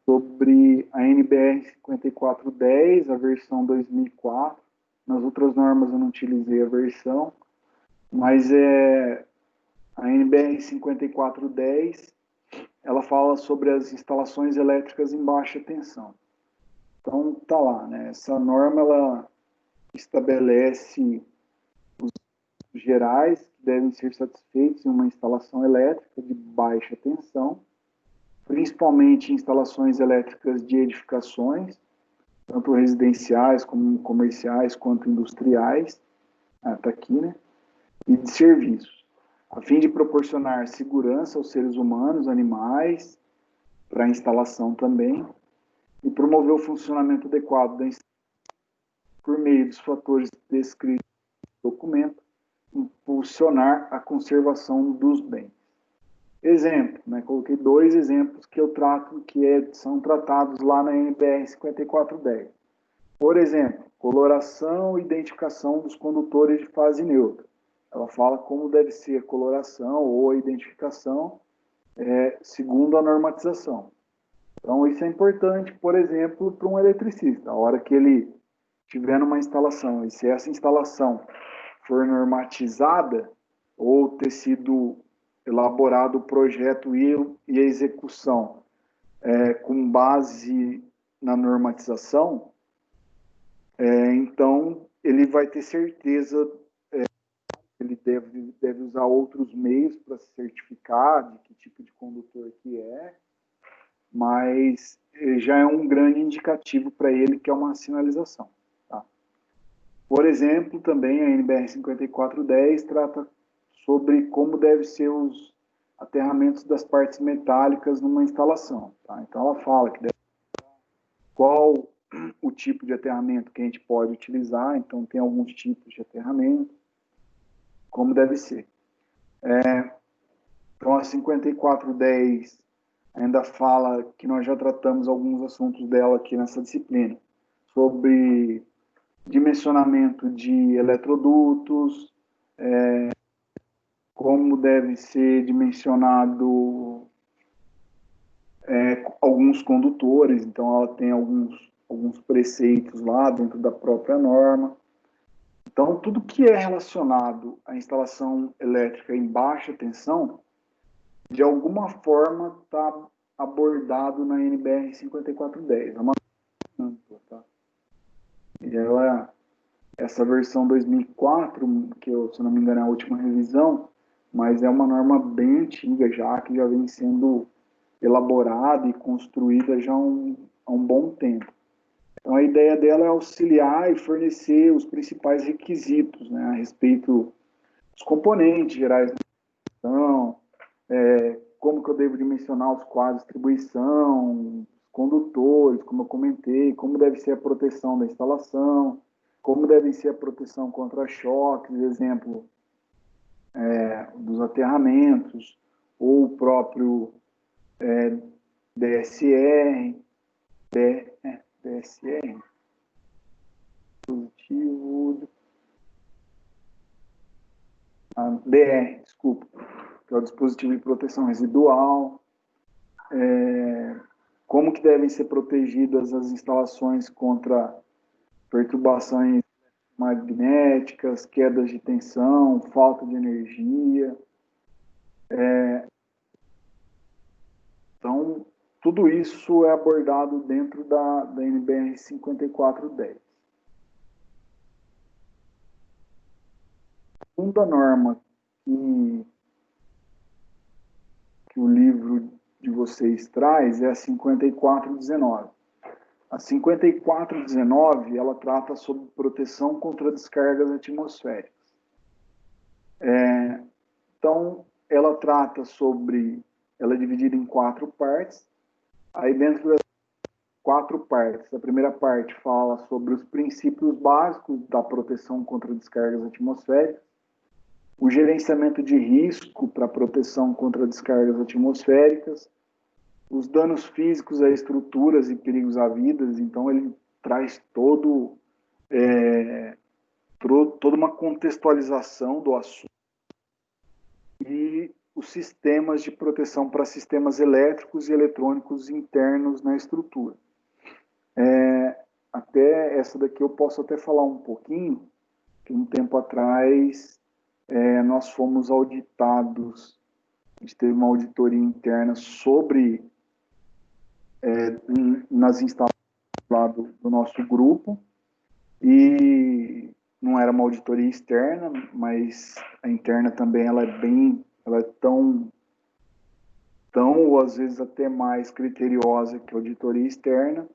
sobre a NBR 5410, a versão 2004. Nas outras normas eu não utilizei a versão, mas a NBR 5410, ela fala sobre as instalações elétricas em baixa tensão. Então, tá lá, né? Essa norma, ela estabelece os gerais que devem ser satisfeitos em uma instalação elétrica de baixa tensão, principalmente instalações elétricas de edificações, tanto residenciais, como comerciais, quanto industriais, tá aqui, né? E de serviços, a fim de proporcionar segurança aos seres humanos, animais, para a instalação também, e promover o funcionamento adequado da instalação por meio dos fatores descritos no documento, impulsionar a conservação dos bens. Exemplo, né? Coloquei 2 exemplos que eu trato, são tratados lá na NBR 5410. Por exemplo, coloração e identificação dos condutores de fase neutra. Ela fala como deve ser a coloração ou a identificação segundo a normatização. Então, isso é importante, por exemplo, para um eletricista. A hora que ele estiver numa instalação, e se essa instalação for normatizada, ou ter sido elaborado o projeto e a execução com base na normatização, então ele vai ter certeza, ele deve usar outros meios para se certificar de que tipo de condutor que é, mas já é um grande indicativo para ele que é uma sinalização. Tá? Por exemplo, também a NBR 5410 trata sobre como devem ser os aterramentos das partes metálicas numa instalação. Tá? Então ela fala que qual o tipo de aterramento que a gente pode utilizar, então tem alguns tipos de aterramento, como deve ser. Então a 5410 ainda fala que nós já tratamos alguns assuntos dela aqui nessa disciplina, sobre dimensionamento de eletrodutos, como deve ser dimensionado alguns condutores, então ela tem alguns preceitos lá dentro da própria norma. Então, tudo que é relacionado à instalação elétrica em baixa tensão, de alguma forma está abordado na NBR 5410. É uma ampla, tá? E essa versão 2004, que eu, se não me engano é a última revisão, mas é uma norma bem antiga já, que já vem sendo elaborada e construída já há um bom tempo. Então, a ideia dela é auxiliar e fornecer os principais requisitos, né, a respeito dos componentes gerais da instalação, como que eu devo dimensionar os quadros de distribuição, os condutores, como eu comentei, como deve ser a proteção da instalação, como deve ser a proteção contra choques, exemplo, dos aterramentos, ou o próprio DSR, DSR, dispositivo, DR, desculpa, que é o dispositivo de proteção residual, como que devem ser protegidas as instalações contra perturbações magnéticas, quedas de tensão, falta de energia. Então, tudo isso é abordado dentro da NBR 5410. A segunda norma que o livro de vocês traz é a 5419. A 5419, ela trata sobre proteção contra descargas atmosféricas. Então, ela trata sobre... Ela é dividida em 4 partes. Aí, dentro das 4 partes, a primeira parte fala sobre os princípios básicos da proteção contra descargas atmosféricas, o gerenciamento de risco para proteção contra descargas atmosféricas, os danos físicos a estruturas e perigos a vidas. Então, ele traz toda uma contextualização do assunto, e os sistemas de proteção para sistemas elétricos e eletrônicos internos na estrutura. Até essa daqui eu posso até falar um pouquinho, que um tempo atrás nós fomos auditados, a gente teve uma auditoria interna sobre nas instalações lá do nosso grupo, e não era uma auditoria externa, mas a interna também ela é tão ou às vezes até mais criteriosa que a auditoria externa,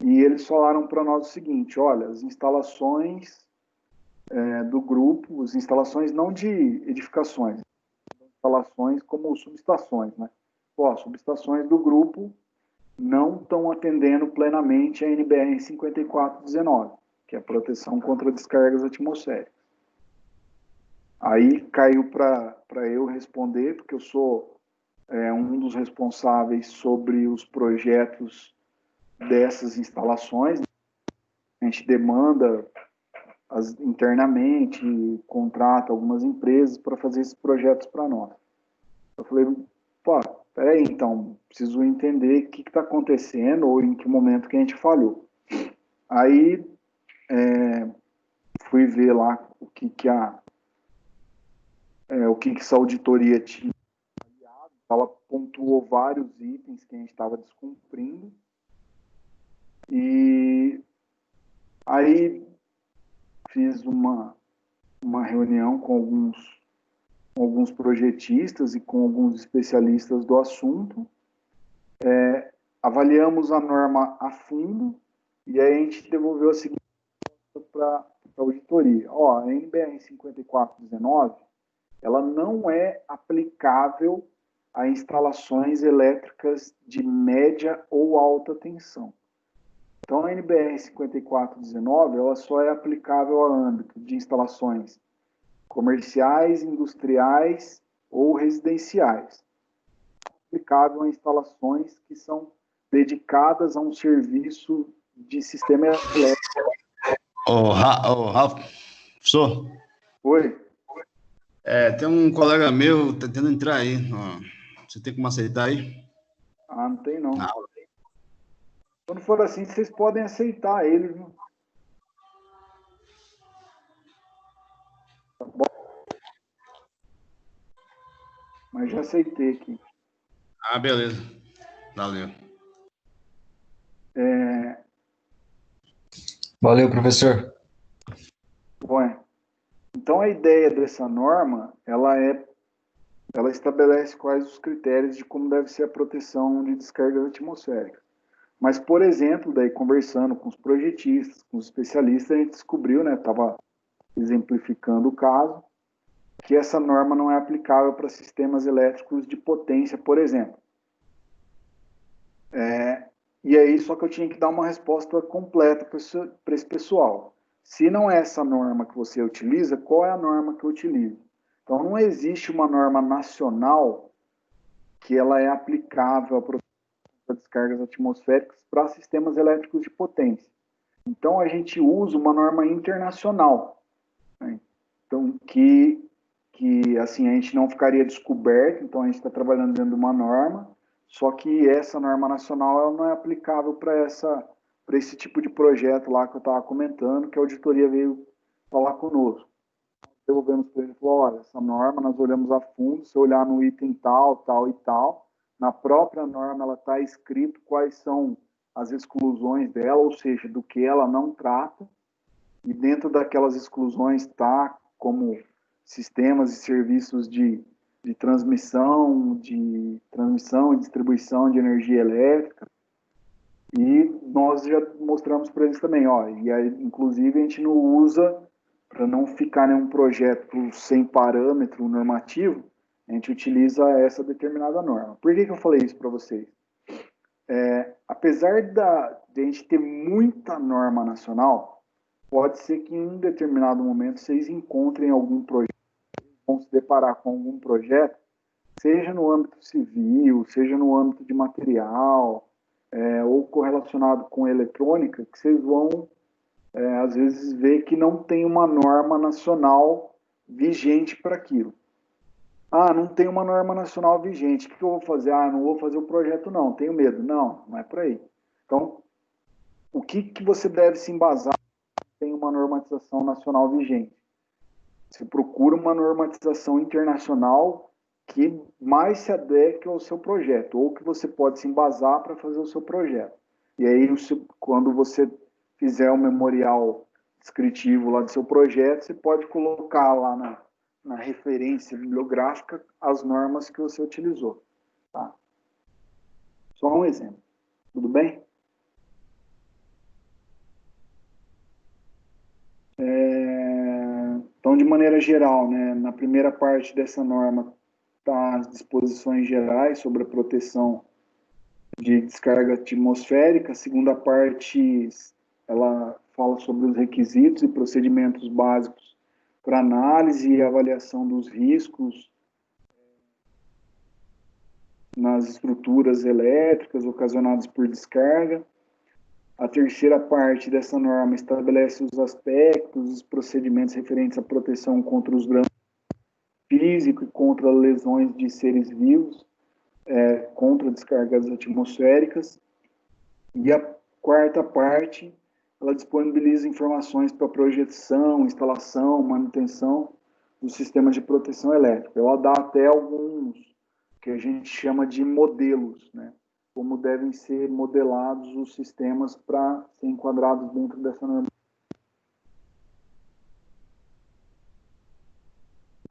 e eles falaram para nós o seguinte: olha, as instalações do grupo, as instalações não de edificações, instalações como subestações, né? As subestações do grupo não estão atendendo plenamente a NBR 5419, que é a proteção contra descargas atmosféricas. Aí caiu para eu responder, porque eu sou um dos responsáveis sobre os projetos dessas instalações. A gente demanda internamente, contrata algumas empresas para fazer esses projetos para nós. Eu falei, peraí, então, preciso entender o que está acontecendo ou em que momento que a gente falhou. Aí, fui ver lá o que essa auditoria tinha. Ela pontuou vários itens que a gente estava descumprindo. E aí fiz uma reunião com alguns projetistas e com alguns especialistas do assunto. Avaliamos a norma a fundo e aí a gente devolveu a seguinte para a auditoria. A NBR 5419, ela não é aplicável a instalações elétricas de média ou alta tensão. Então, a NBR 5419, ela só é aplicável ao âmbito de instalações comerciais, industriais ou residenciais. Aplicável a instalações que são dedicadas a um serviço de sistema elétrico. Ralf, professor? Oi? Tem um colega meu tentando entrar aí. Você tem como aceitar aí? Não tem não. Quando for assim, vocês podem aceitar ele, viu? Tá bom? Mas já aceitei aqui. Ah, beleza. Valeu. Valeu, professor. Bom, então a ideia dessa norma, ela estabelece quais os critérios de como deve ser a proteção de descargas atmosféricas. Mas, por exemplo, daí conversando com os projetistas, com os especialistas, a gente descobriu, né, estava exemplificando o caso, que essa norma não é aplicável para sistemas elétricos de potência, por exemplo. E aí, só que eu tinha que dar uma resposta completa para esse pessoal. Se não é essa norma que você utiliza, qual é a norma que eu utilizo? Então, não existe uma norma nacional que ela é aplicável a descargas atmosféricas para sistemas elétricos de potência. Então, a gente usa uma norma internacional, né? Então, que assim, a gente não ficaria descoberto, então a gente está trabalhando dentro de uma norma, só que essa norma nacional ela não é aplicável para esse tipo de projeto lá que eu estava comentando, que a auditoria veio falar conosco. Devolvemos para ele e falou, olha, essa norma nós olhamos a fundo, se olhar no item tal, tal e tal, na própria norma ela está escrito quais são as exclusões dela, ou seja, do que ela não trata, e dentro daquelas exclusões está como sistemas e serviços de transmissão e distribuição de energia elétrica. E nós já mostramos para eles também, ó, e aí, inclusive a gente não usa, para não ficar nenhum projeto sem parâmetro normativo, a gente utiliza essa determinada norma. Por que eu falei isso para vocês? Apesar de a gente ter muita norma nacional, pode ser que em um determinado momento vocês encontrem algum projeto, vão se deparar com algum projeto, seja no âmbito civil, seja no âmbito de material, ou correlacionado com eletrônica, que vocês vão, às vezes, ver que não tem uma norma nacional vigente para aquilo. Ah, não tem uma norma nacional vigente, o que eu vou fazer? Ah, não vou fazer o projeto não, tenho medo. Não, não é por aí. Então, o que você deve se embasar tem uma normatização nacional vigente? Você procura uma normatização internacional que mais se adeque ao seu projeto, ou que você pode se embasar para fazer o seu projeto. E aí, quando você fizer o memorial descritivo lá do seu projeto, você pode colocar lá na referência bibliográfica as normas que você utilizou. Tá? Só um exemplo. Tudo bem? Então, de maneira geral, né, na primeira parte dessa norma tá as disposições gerais sobre a proteção de descarga atmosférica. A segunda parte, ela fala sobre os requisitos e procedimentos básicos para análise e avaliação dos riscos nas estruturas elétricas ocasionadas por descarga. A terceira parte dessa norma estabelece os aspectos, os procedimentos referentes à proteção contra os danos físicos e contra lesões de seres vivos, contra descargas atmosféricas. E a quarta parte, ela disponibiliza informações para projeção, instalação, manutenção do sistema de proteção elétrica. Ela dá até alguns que a gente chama de modelos, né? Como devem ser modelados os sistemas para ser enquadrados dentro dessa norma.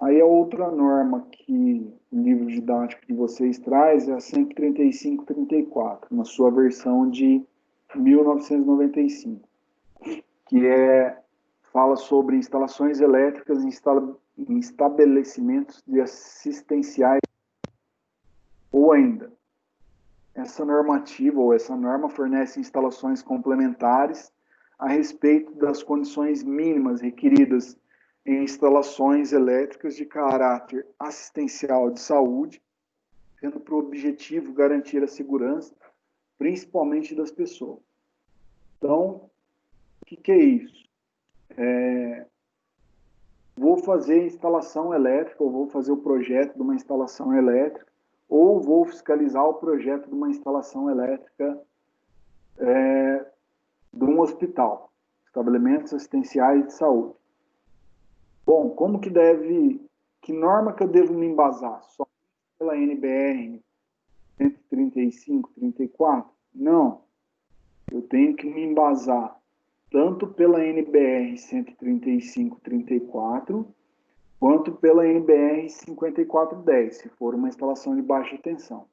Aí a outra norma que o livro didático de vocês traz é a 135/34, na sua versão de 1995, que fala sobre instalações elétricas em estabelecimentos de assistenciais, ou ainda, essa normativa ou essa norma fornece instalações complementares a respeito das condições mínimas requeridas em instalações elétricas de caráter assistencial de saúde, tendo por objetivo garantir a segurança, principalmente das pessoas. Então, o que é isso? Vou fazer instalação elétrica, ou vou fazer o projeto de uma instalação elétrica, ou vou fiscalizar o projeto de uma instalação elétrica de um hospital, estabelecimentos assistenciais de saúde. Bom, que norma que eu devo me embasar? Só pela NBR 135, 34? Não. Eu tenho que me embasar tanto pela NBR 135, 34, quanto pela NBR 5410, se for uma instalação de baixa tensão.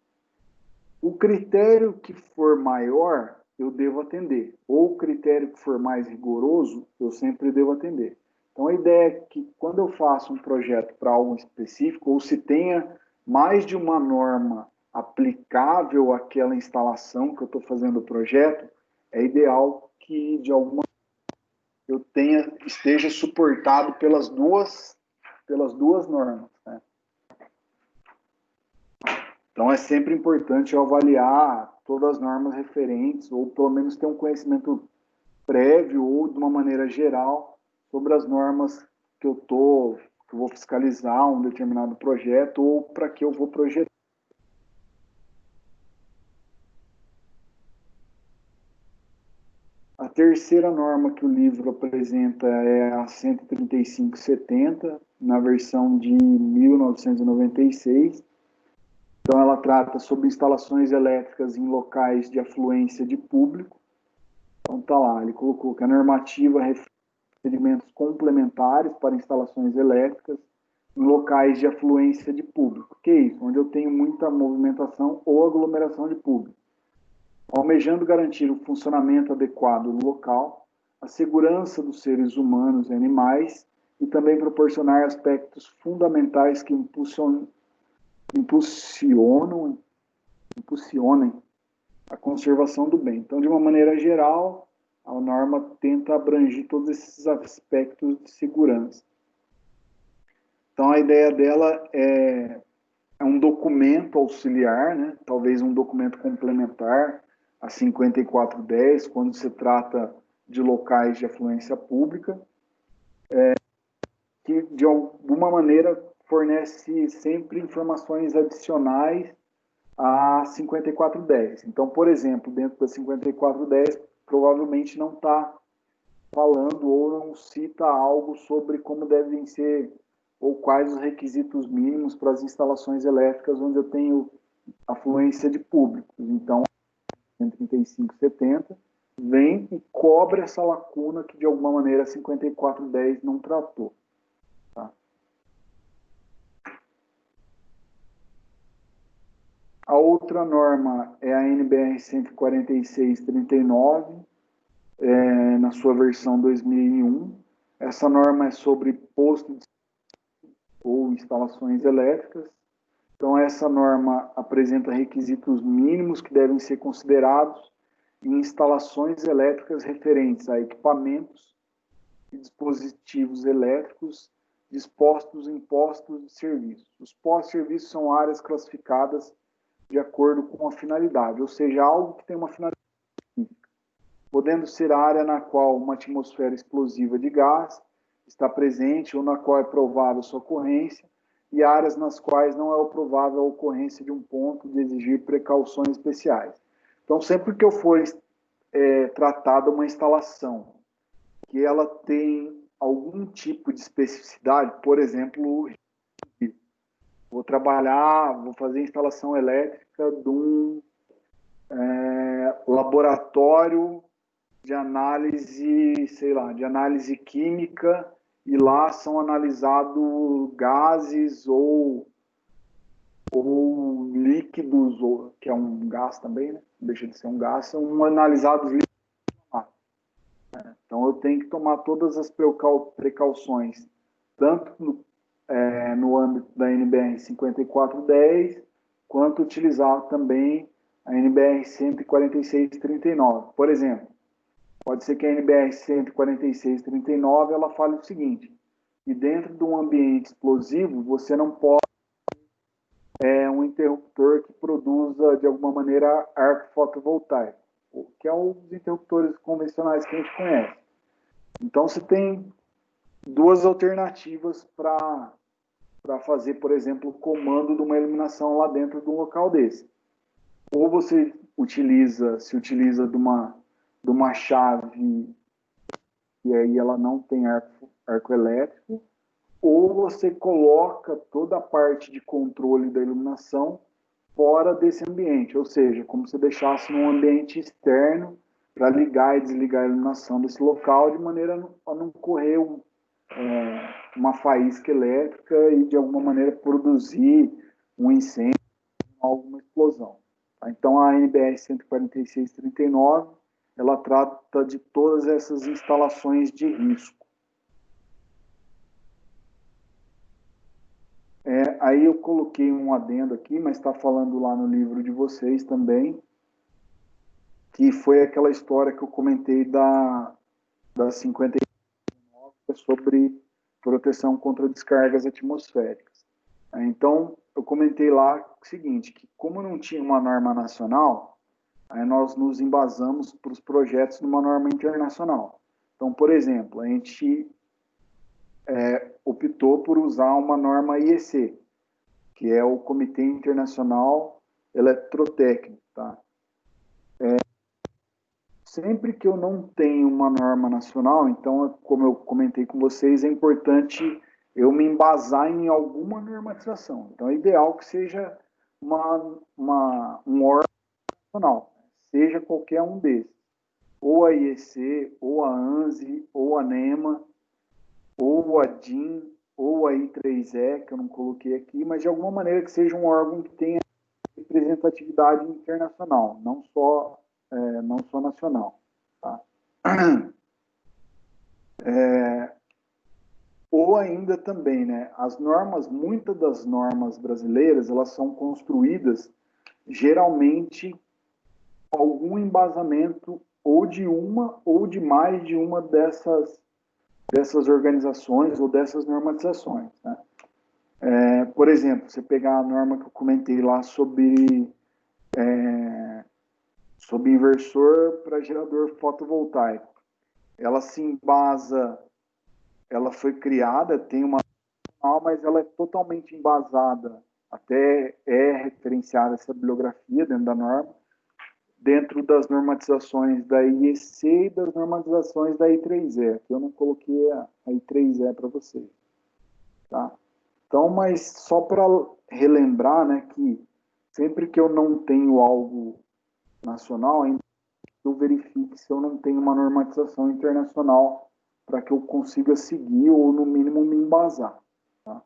O critério que for maior, eu devo atender. Ou o critério que for mais rigoroso, eu sempre devo atender. Então, a ideia é que quando eu faço um projeto para algo específico, ou se tenha mais de uma norma aplicável àquela instalação que eu estou fazendo o projeto, é ideal que, de alguma esteja suportado pelas duas normas, né? Então, é sempre importante eu avaliar todas as normas referentes, ou pelo menos ter um conhecimento prévio ou de uma maneira geral sobre as normas que eu vou fiscalizar um determinado projeto ou para que eu vou projetar. A terceira norma que o livro apresenta é a 13570, na versão de 1996. Então, ela trata sobre instalações elétricas em locais de afluência de público. Então, está lá, ele colocou que a normativa refere procedimentos complementares para instalações elétricas em locais de afluência de público. O que é isso? Onde eu tenho muita movimentação ou aglomeração de público. Almejando garantir o funcionamento adequado do local, a segurança dos seres humanos e animais e também proporcionar aspectos fundamentais que impulsionem a conservação do bem. Então, de uma maneira geral, a norma tenta abranger todos esses aspectos de segurança. Então, a ideia dela é um documento auxiliar, né? Talvez um documento complementar a 5410, quando se trata de locais de afluência pública, que, de alguma maneira, fornece sempre informações adicionais a 5410. Então, por exemplo, dentro da 5410, provavelmente não está falando ou não cita algo sobre como devem ser ou quais os requisitos mínimos para as instalações elétricas onde eu tenho afluência de públicos. Então, 13570 vem e cobre essa lacuna que, de alguma maneira, a 5410 não tratou. Tá? A outra norma é a NBR 14639, na sua versão 2001. Essa norma é sobre posto de ou instalações elétricas. Então, essa norma apresenta requisitos mínimos que devem ser considerados em instalações elétricas referentes a equipamentos e dispositivos elétricos dispostos em postos de serviço. Os postos de serviço são áreas classificadas de acordo com a finalidade, ou seja, algo que tem uma finalidade específica, podendo ser a área na qual uma atmosfera explosiva de gás está presente ou na qual é provável sua ocorrência, e áreas nas quais não é provável a ocorrência de um ponto de exigir precauções especiais. Então, sempre que eu for tratada uma instalação que ela tem algum tipo de especificidade, por exemplo, vou fazer instalação elétrica de um laboratório de análise, de análise química, e lá são analisados gases ou líquidos, que é um gás também, né? Não deixa de ser um gás, são analisados líquidos. Então, eu tenho que tomar todas as precauções, tanto no âmbito da NBR 5410, quanto utilizar também a NBR 14639. Por exemplo, pode ser que a NBR 14639 ela fale o seguinte, que dentro de um ambiente explosivo, você não pode um interruptor que produza, de alguma maneira, arco fotovoltaico, que é os interruptores convencionais que a gente conhece. Então, você tem duas alternativas para fazer, por exemplo, o comando de uma iluminação lá dentro de um local desse. Ou você se utiliza de uma chave, e aí ela não tem arco elétrico, ou você coloca toda a parte de controle da iluminação fora desse ambiente, ou seja, como se deixasse num ambiente externo para ligar e desligar a iluminação desse local, de maneira a não correr uma faísca elétrica e, de alguma maneira, produzir um incêndio, alguma explosão. Tá? Então, a NBR 14639, ela trata de todas essas instalações de risco. Aí eu coloquei um adendo aqui, mas está falando lá no livro de vocês também, que foi aquela história que eu comentei da 59 sobre proteção contra descargas atmosféricas. Então, eu comentei lá o seguinte, que como não tinha uma norma nacional, aí nós nos embasamos para os projetos numa norma internacional. Então, por exemplo, a gente optou por usar uma norma IEC, que é o Comitê Internacional Eletrotécnico. Tá? Sempre que eu não tenho uma norma nacional, então, como eu comentei com vocês, é importante eu me embasar em alguma normatização. Então, é ideal que seja um órgão nacional, seja qualquer um desses. Ou a IEC, ou a ANSI, ou a NEMA, ou a DIN, ou a I3E, que eu não coloquei aqui, mas de alguma maneira que seja um órgão que tenha representatividade internacional, não só nacional. Tá? Ou ainda também, né, as normas, muitas das normas brasileiras, elas são construídas geralmente algum embasamento ou de uma ou de mais de uma dessas organizações ou dessas normatizações. Né? Por exemplo, você pegar a norma que eu comentei lá sobre inversor para gerador fotovoltaico. Ela se embasa, ela foi criada, tem uma, mas ela é totalmente embasada, até é referenciada essa bibliografia dentro da norma, dentro das normatizações da IEC e das normatizações da I3E, que eu não coloquei a I3E para vocês. Tá? Então, mas só para relembrar, né, que sempre que eu não tenho algo nacional, ainda eu verifique se eu não tenho uma normatização internacional para que eu consiga seguir ou, no mínimo, me embasar. Tá?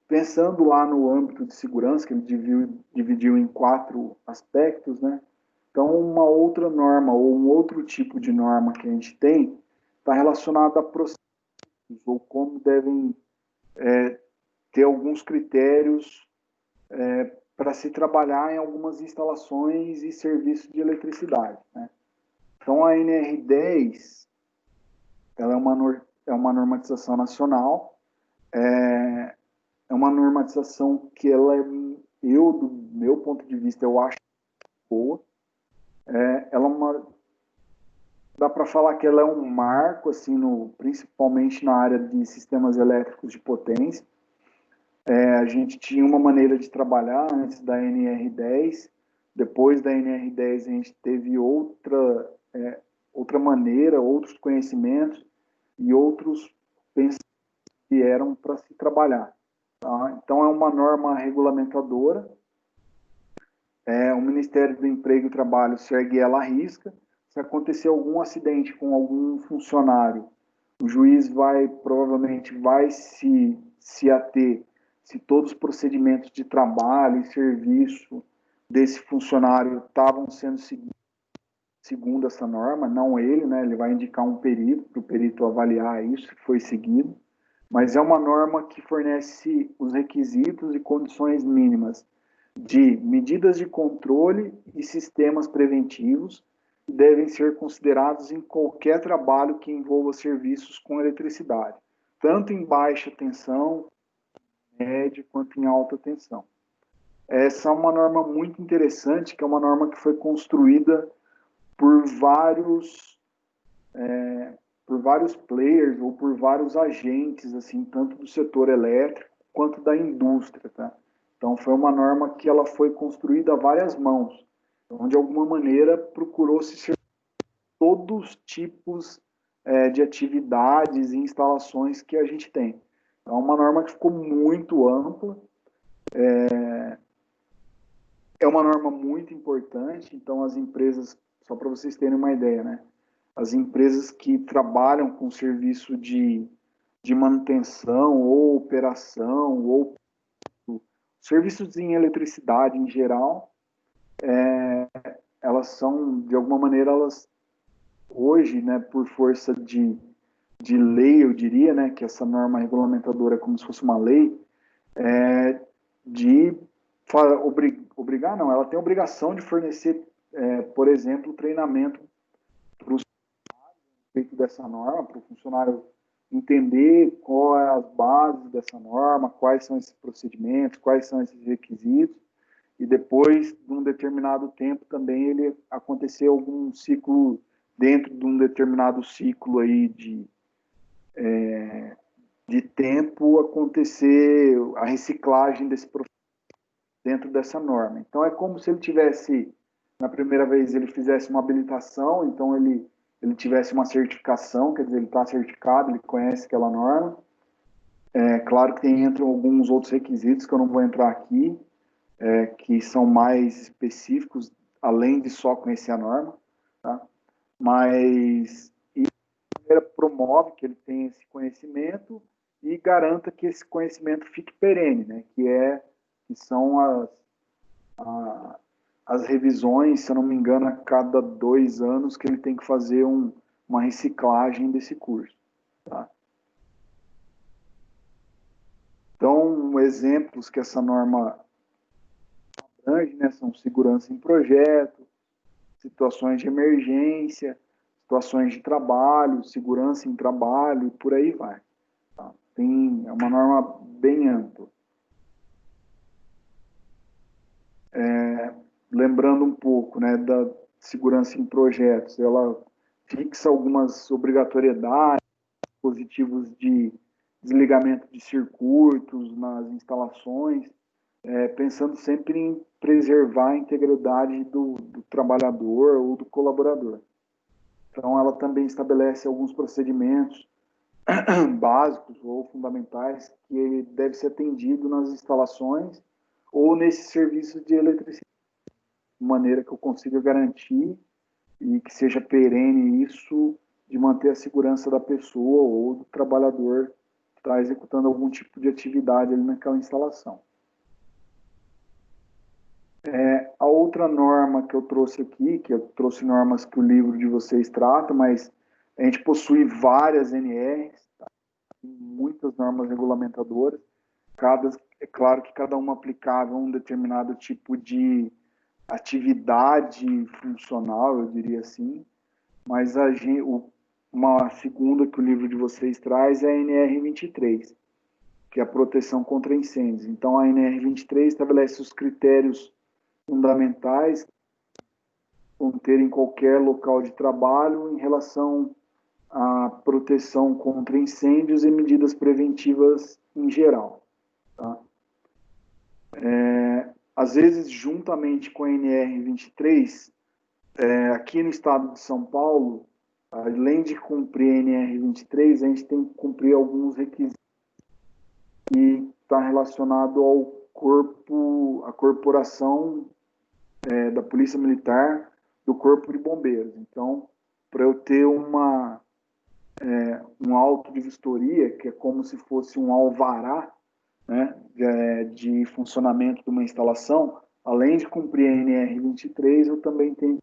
Pensando lá no âmbito de segurança, que ele dividiu em 4 aspectos, né? Então, uma outra norma ou um outro tipo de norma que a gente tem está relacionada a processos ou como devem ter alguns critérios para se trabalhar em algumas instalações e serviços de eletricidade. Né? Então, a NR10 ela é uma normatização nacional, é uma normatização que ela do meu ponto de vista, eu acho boa. Dá para falar que ela é um marco, assim, principalmente na área de sistemas elétricos de potência. A gente tinha uma maneira de trabalhar antes da NR10, depois da NR10 a gente teve outra maneira, outros conhecimentos e outros pensamentos que vieram para se trabalhar. Tá? Então, é uma norma regulamentadora, o Ministério do Emprego e Trabalho segue ela à risca. Se acontecer algum acidente com algum funcionário, o juiz provavelmente vai se ater se todos os procedimentos de trabalho e serviço desse funcionário estavam sendo seguidos segundo essa norma, não ele, né? Ele vai indicar um perito, para o perito avaliar isso, se foi seguido, mas é uma norma que fornece os requisitos e condições mínimas de medidas de controle e sistemas preventivos que devem ser considerados em qualquer trabalho que envolva serviços com eletricidade, tanto em baixa tensão, média, quanto em alta tensão. Essa é uma norma muito interessante, que é uma norma que foi construída por vários players ou por vários agentes, assim, tanto do setor elétrico quanto da indústria, tá? Então, foi uma norma que ela foi construída a várias mãos, então, de alguma maneira procurou-se ser todos os tipos de atividades e instalações que a gente tem. Então, é uma norma que ficou muito ampla, é uma norma muito importante, então as empresas, só para vocês terem uma ideia, né? As empresas que trabalham com serviço de manutenção ou operação ou serviços em eletricidade em geral, elas são, de alguma maneira, elas hoje, né, por força de lei, eu diria, né, que essa norma regulamentadora é como se fosse uma lei, de obrigar, não, ela tem a obrigação de fornecer, por exemplo, treinamento para o respeito dessa norma, para o funcionário entender qual é as bases dessa norma, quais são esses procedimentos, quais são esses requisitos, e depois de um determinado tempo também ele acontecer algum ciclo, dentro de um determinado ciclo aí de tempo, acontecer a reciclagem desse processo dentro dessa norma. Então é como se ele tivesse, na primeira vez ele fizesse uma habilitação, então ele tivesse uma certificação, quer dizer, ele está certificado, ele conhece aquela norma. Claro que entram alguns outros requisitos que eu não vou entrar aqui, que são mais específicos, além de só conhecer a norma, tá? Mas ele promove que ele tenha esse conhecimento e garanta que esse conhecimento fique perene, né? Que são as revisões, se eu não me engano, a cada 2 anos que ele tem que fazer uma reciclagem desse curso, tá? Então, exemplos que essa norma abrange, né, são segurança em projeto, situações de emergência, situações de trabalho, segurança em trabalho, e por aí vai. Tá? É uma norma bem ampla. Lembrando um pouco, né, da segurança em projetos, ela fixa algumas obrigatoriedades, dispositivos de desligamento de circuitos nas instalações, pensando sempre em preservar a integridade do trabalhador ou do colaborador. Então, ela também estabelece alguns procedimentos básicos ou fundamentais que deve ser atendido nas instalações ou nesses serviços de eletricidade, de maneira que eu consiga garantir e que seja perene isso, de manter a segurança da pessoa ou do trabalhador que está executando algum tipo de atividade ali naquela instalação. A outra norma que eu trouxe aqui, que eu trouxe normas que o livro de vocês trata, mas a gente possui várias NRs, tá? Muitas normas regulamentadoras, é claro que cada uma aplicável a um determinado tipo de atividade funcional, eu diria assim, mas uma segunda que o livro de vocês traz é a NR23, que é a proteção contra incêndios. Então, a NR23 estabelece os critérios fundamentais conter em qualquer local de trabalho em relação à proteção contra incêndios e medidas preventivas em geral. Tá? Às vezes, juntamente com a NR23, aqui no estado de São Paulo, além de cumprir a NR23, a gente tem que cumprir alguns requisitos que está relacionado ao corpo, à corporação da Polícia Militar, do Corpo de Bombeiros. Então, para eu ter um auto de vistoria, que é como se fosse um alvará, né, de funcionamento de uma instalação, além de cumprir a NR23, eu também tenho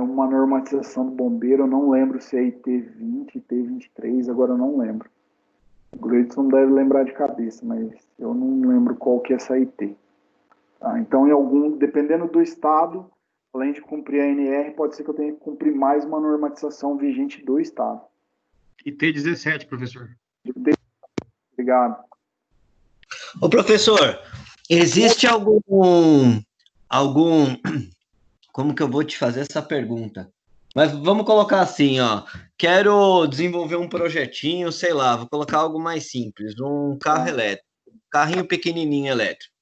uma normatização do bombeiro, eu não lembro se é IT20, IT23, agora eu não lembro. O Gleidson deve lembrar de cabeça, mas eu não lembro qual que é essa IT. Tá? Então, dependendo do estado, além de cumprir a NR, pode ser que eu tenha que cumprir mais uma normatização vigente do estado. IT17, professor. Obrigado. Ô, professor, existe algum... Como que eu vou te fazer essa pergunta? Mas vamos colocar assim, ó. Quero desenvolver um projetinho, sei lá, vou colocar algo mais simples, um carro elétrico, um carrinho pequenininho elétrico.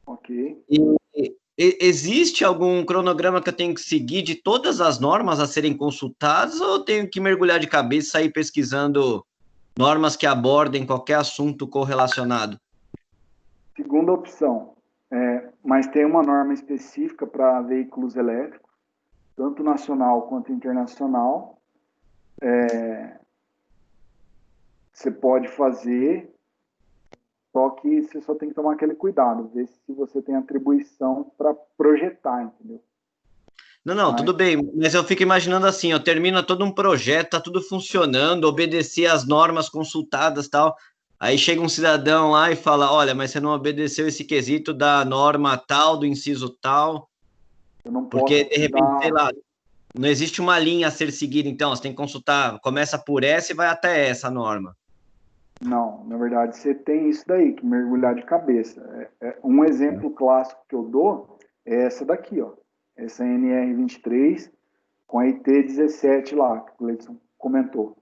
Ok. E existe algum cronograma que eu tenho que seguir de todas as normas a serem consultadas, ou eu tenho que mergulhar de cabeça e sair pesquisando normas que abordem qualquer assunto correlacionado? Segunda opção, mas tem uma norma específica para veículos elétricos, tanto nacional quanto internacional. Você pode fazer, só que você só tem que tomar aquele cuidado, ver se você tem atribuição para projetar, entendeu? Não, tudo bem, mas eu fico imaginando assim, eu termino todo um projeto, tá tudo funcionando, obedeci às normas consultadas, tal, aí chega um cidadão lá e fala, olha, mas você não obedeceu esse quesito da norma tal, do inciso tal, Eu não porque, posso de te repente, sei dar... lá, não existe uma linha a ser seguida, então, você tem que consultar, começa por essa e vai até essa norma. Não, na verdade, você tem isso daí, que mergulhar de cabeça. Um exemplo clássico que eu dou é essa daqui, ó. Essa NR23 com a IT17 lá, que o Leidson comentou.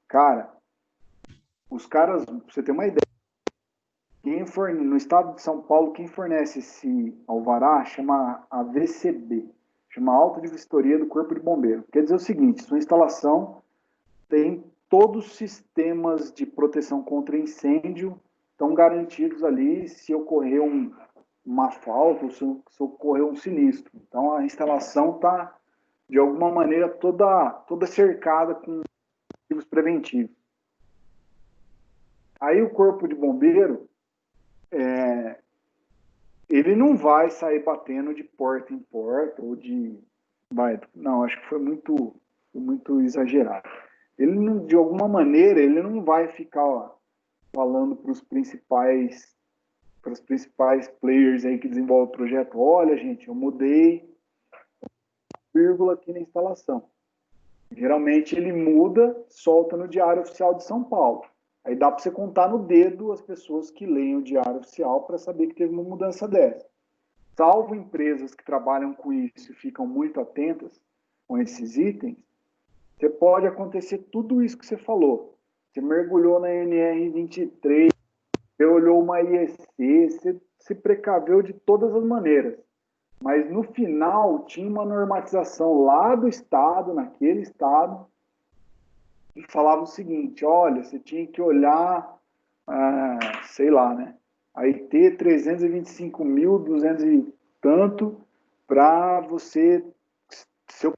Cara, os caras, pra você ter uma ideia, no estado de São Paulo, quem fornece esse alvará chama a VCB, chama Auto de Vistoria do Corpo de Bombeiro. Quer dizer o seguinte, sua instalação tem todos os sistemas de proteção contra incêndio estão garantidos ali se ocorrer uma falta ou se ocorrer um sinistro. Então, a instalação está, de alguma maneira, toda cercada com ativos preventivos. Aí o corpo de bombeiro, ele não vai sair batendo de porta em porta ou de... Não, acho que foi muito exagerado. Ele, de alguma maneira, ele não vai ficar falando para os principais players aí que desenvolvem o projeto, olha, gente, eu mudei vírgula aqui na instalação. Geralmente ele muda, solta no Diário Oficial de São Paulo. Aí dá para você contar no dedo as pessoas que leem o Diário Oficial para saber que teve uma mudança dessa. Salvo empresas que trabalham com isso e ficam muito atentas com esses itens, você pode acontecer tudo isso que você falou. Você mergulhou na NR23, você olhou uma IEC, você se precaveu de todas as maneiras. Mas no final tinha uma normatização lá do estado, naquele estado, e falava o seguinte, olha, você tinha que olhar, sei lá, né? A IT 325.200 e tanto, para você... Se eu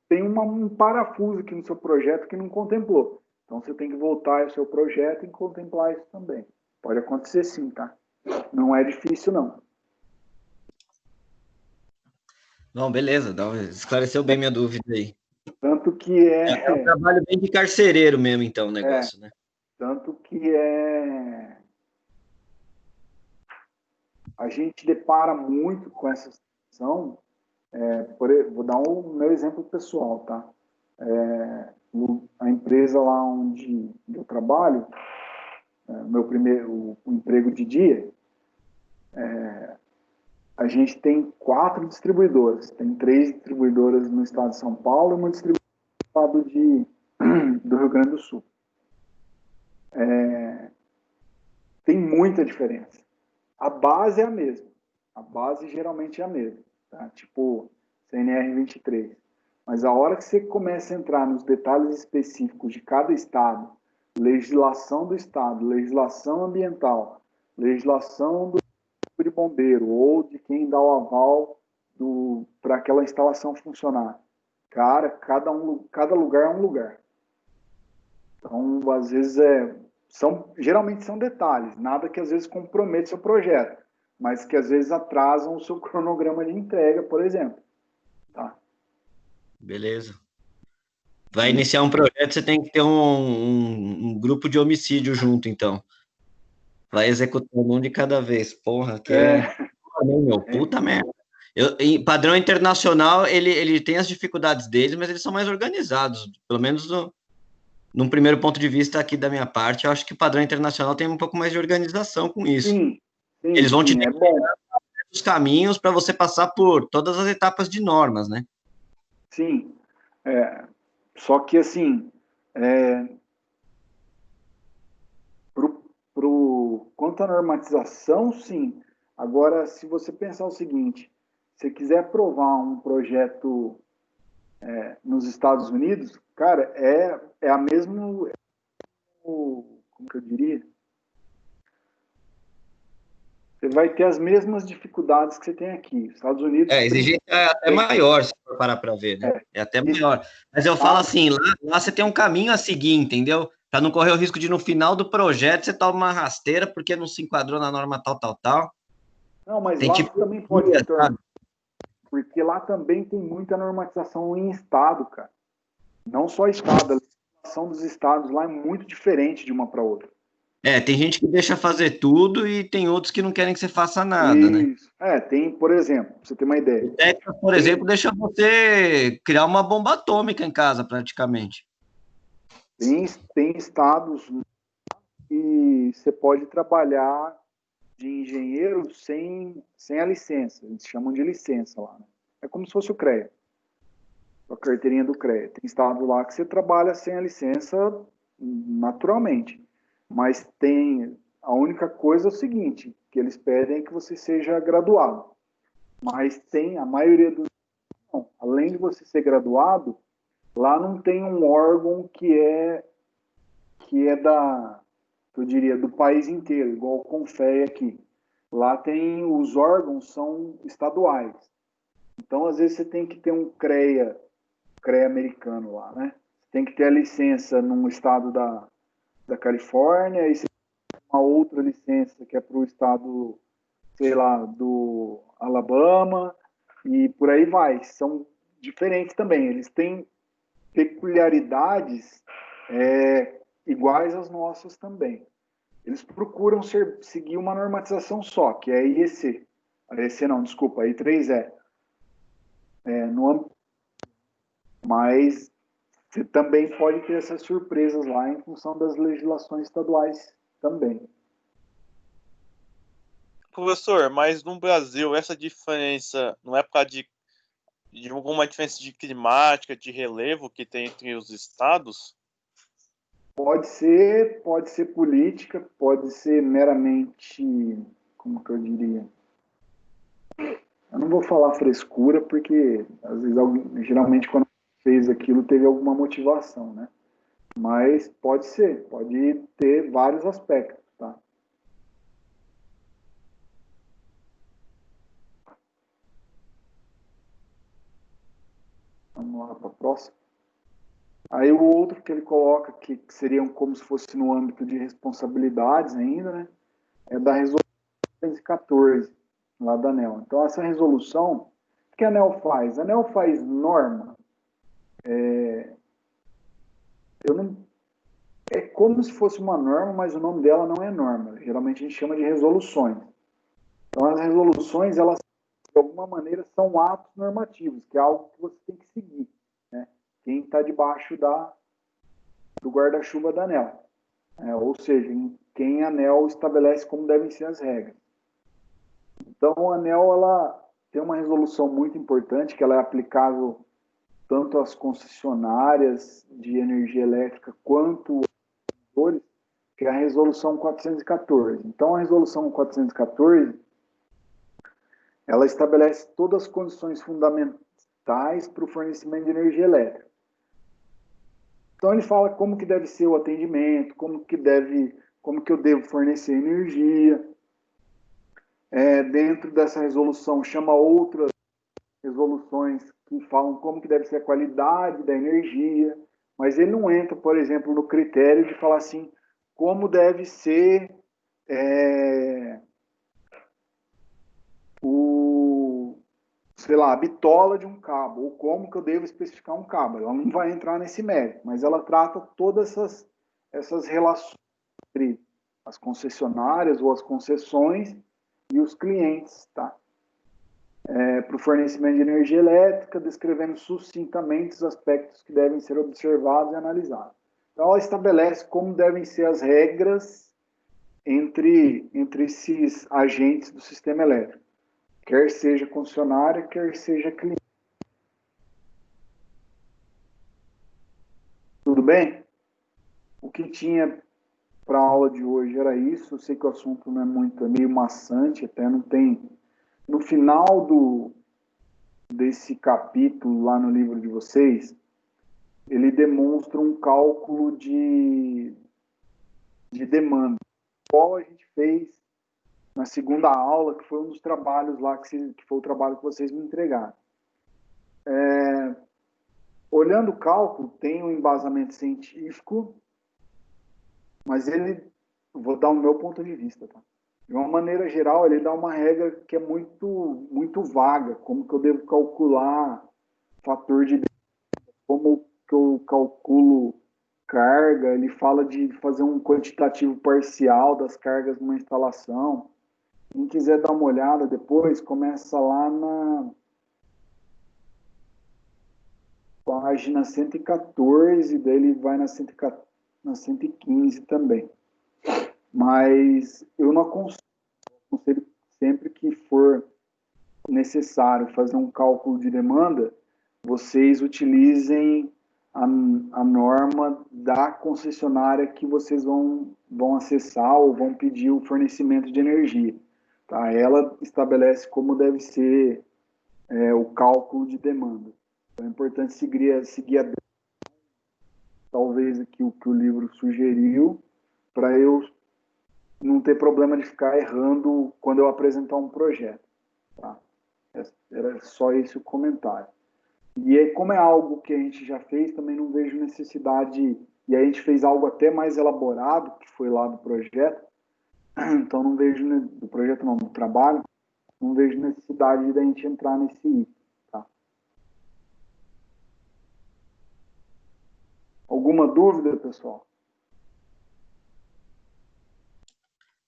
tem um parafuso aqui no seu projeto que não contemplou. Então, você tem que voltar ao seu projeto e contemplar isso também. Pode acontecer sim, tá? Não é difícil, não. Não, beleza, esclareceu bem minha dúvida aí. Tanto que É um trabalho bem de carcereiro mesmo, então, o negócio, né? Tanto que a gente depara muito com essa situação. Vou dar o meu exemplo pessoal, tá? A empresa lá onde eu trabalho, meu primeiro emprego de dia, a gente tem 4 distribuidoras. Tem 3 distribuidoras no estado de São Paulo e uma distribuidora no estado do Rio Grande do Sul. Tem muita diferença. A base é a mesma. A base geralmente é a mesma. Tá? Tipo CNR23. Mas a hora que você começa a entrar nos detalhes específicos de cada estado, legislação do estado, legislação ambiental, legislação do de bombeiro ou de quem dá o aval para aquela instalação funcionar. Cara, cada lugar é um lugar. Então, às vezes, geralmente são detalhes, nada que às vezes comprometa seu projeto, mas que às vezes atrasam o seu cronograma de entrega, por exemplo. Tá? Beleza. Vai iniciar um projeto, você tem que ter um grupo de homicídio junto, então. Vai executando um de cada vez. Porra, meu, puta merda. Em padrão internacional, ele tem as dificuldades deles, mas eles são mais organizados. Pelo menos num primeiro ponto de vista aqui da minha parte, eu acho que o padrão internacional tem um pouco mais de organização com isso. Sim, eles vão te é bom. os caminhos para você passar por todas as etapas de normas, né? Sim. Só que, assim, quanto à normatização, sim, Agora, se você pensar o seguinte, se você quiser aprovar um projeto nos Estados Unidos, cara, é a mesma, como que eu diria? Você vai ter as mesmas dificuldades que você tem aqui. Estados Unidos... A exigência é até maior, se for parar para ver, né? É até maior. Mas eu falo assim, lá você tem um caminho a seguir, entendeu? Para não correr o risco de, no final do projeto, você toma uma rasteira porque não se enquadrou na norma tal. Não, mas Tem lá tipo, também pode se tornar, porque lá também tem muita normatização em estado, cara. Não só estado, a legislação dos estados lá é muito diferente de uma para outra. tem gente que deixa fazer tudo e tem outros que não querem que você faça nada, né? Isso. Tem, por exemplo, pra você ter uma ideia. O Texas, por exemplo, deixa você criar uma bomba atômica em casa, praticamente. Tem estados que você pode trabalhar de engenheiro sem a licença. Eles chamam de licença lá, né? É como se fosse o CREA, a carteirinha do CREA. Tem estado lá que você trabalha sem a licença naturalmente. Mas a única coisa é o seguinte, que eles pedem que você seja graduado. Mas a maioria dos... Não, além de você ser graduado, lá não tem um órgão que é eu diria, do país inteiro, igual o Confea aqui. Lá os órgãos são estaduais. Então, às vezes, você tem que ter um CREA americano lá, né? Você tem que ter a licença num estado da Califórnia, e você tem uma outra licença que é para o estado, sei lá, do Alabama, e por aí vai. São diferentes também. Eles têm peculiaridades iguais às nossas também. Eles procuram seguir uma normatização só, que é a IEC. A IEC não, desculpa, a I3E. Mas você também pode ter essas surpresas lá em função das legislações estaduais também. Professor, mas no Brasil, essa diferença não é por causa de alguma diferença de climática, de relevo que tem entre os estados? Pode ser política, pode ser meramente, como que eu diria? Eu não vou falar frescura, porque às vezes geralmente quando fez aquilo teve alguma motivação, né? Mas pode ter vários aspectos, tá? Vamos lá para a próxima. Aí o outro que ele coloca, que seriam como se fosse no âmbito de responsabilidades ainda, né? É da resolução 414, lá da ANEEL. Então, essa resolução, o que a ANEEL faz? A ANEEL faz norma. É como se fosse uma norma, mas o nome dela não é norma. Geralmente a gente chama de resoluções. Então, as resoluções, elas, de alguma maneira, são atos normativos, que é algo que você tem que seguir, né? Quem está debaixo do guarda-chuva da ANEEL. Ou seja, quem a ANEEL estabelece como devem ser as regras. Então, a ANEEL, ela tem uma resolução muito importante, que ela é aplicável tanto às concessionárias de energia elétrica quanto aos que é a resolução 414. Então, a resolução 414, ela estabelece todas as condições fundamentais para o fornecimento de energia elétrica. Então, ele fala como que deve ser o atendimento, como que eu devo fornecer energia. Dentro dessa resolução, chama outras resoluções que falam como que deve ser a qualidade da energia, mas ele não entra, por exemplo, no critério de falar assim, como deve ser a bitola de um cabo, ou como que eu devo especificar um cabo. Ela não vai entrar nesse mérito, mas ela trata todas essas relações entre as concessionárias ou as concessões e os clientes, tá? Para o fornecimento de energia elétrica, descrevendo sucintamente os aspectos que devem ser observados e analisados. Então, ela estabelece como devem ser as regras entre esses agentes do sistema elétrico, quer seja concessionária, quer seja cliente. Tudo bem? O que tinha para a aula de hoje era isso. Eu sei que o assunto não é muito, é meio maçante, até não tem. No final desse capítulo lá no livro de vocês, ele demonstra um cálculo de demanda, qual a gente fez na segunda aula, que foi um dos trabalhos lá, que foi o trabalho que vocês me entregaram. Olhando o cálculo, tem um embasamento científico, mas vou dar o meu ponto de vista, tá? De uma maneira geral, ele dá uma regra que é muito, muito vaga, como que eu devo calcular fator de demanda, como que eu calculo carga, ele fala de fazer um quantitativo parcial das cargas numa instalação. Quem quiser dar uma olhada depois, começa lá na página 114, daí ele vai na 115 também. Mas eu não aconselho sempre que for necessário fazer um cálculo de demanda, vocês utilizem a norma da concessionária que vocês vão acessar ou vão pedir o fornecimento de energia. Tá? Ela estabelece como deve ser o cálculo de demanda. Então, é importante seguir talvez aqui o que o livro sugeriu, para eu não ter problema de ficar errando quando eu apresentar um projeto. Tá? Era só esse o comentário. E aí, como é algo que a gente já fez, também não vejo necessidade, e aí a gente fez algo até mais elaborado, que foi lá do projeto, então não vejo, do projeto não, do trabalho, não vejo necessidade da gente entrar nesse item. Tá? Alguma dúvida, pessoal?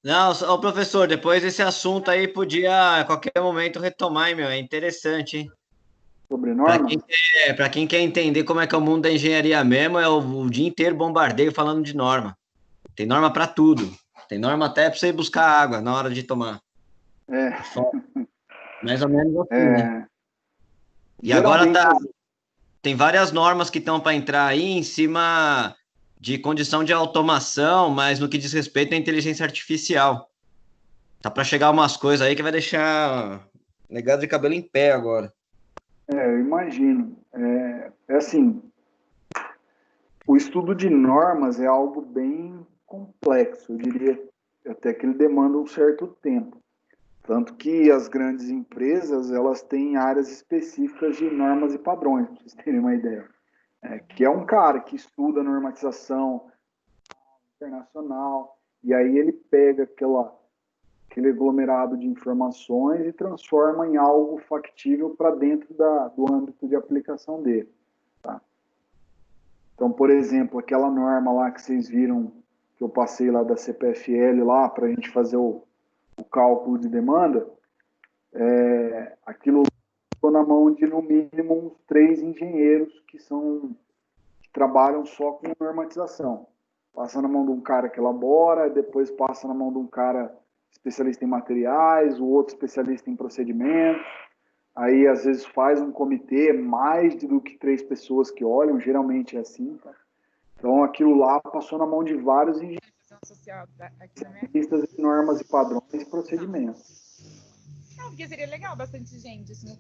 Não, ô, professor, depois esse assunto aí podia a qualquer momento retomar, hein, meu? É interessante, hein? Sobre Para normas? quem quer entender como é que é o mundo da engenharia mesmo, é o dia inteiro bombardeio falando de norma. Tem norma para tudo. Tem norma até para você ir buscar água na hora de tomar. É. Mais ou menos assim, né? E agora Geralmente, tem várias normas que estão para entrar aí em cima de condição de automação, mas no que diz respeito à inteligência artificial. Tá para chegar umas coisas aí que vai deixar negado de cabelo em pé agora. eu imagino. É assim, o estudo de normas é algo bem complexo, eu diria até que ele demanda um certo tempo. Tanto que as grandes empresas, elas têm áreas específicas de normas e padrões, para vocês terem uma ideia. Que é um cara que estuda normatização internacional, e aí ele pega aquele aglomerado de informações e transforma em algo factível para dentro do âmbito de aplicação dele. Tá? Então, por exemplo, aquela norma lá que vocês viram, que eu passei lá da CPFL lá, para a gente fazer o cálculo de demanda, aquilo ficou na mão de, no mínimo, uns 3 engenheiros que trabalham só com normatização. Passa na mão de um cara que elabora, depois passa na mão de um cara especialista em materiais, o outro especialista em procedimentos. Aí, às vezes, faz um comitê, mais do que 3 pessoas que olham, geralmente é assim. Tá? Então, aquilo lá passou na mão de vários engenheiros, especialistas em normas e padrões e procedimentos. Não, porque seria legal bastante gente, assim,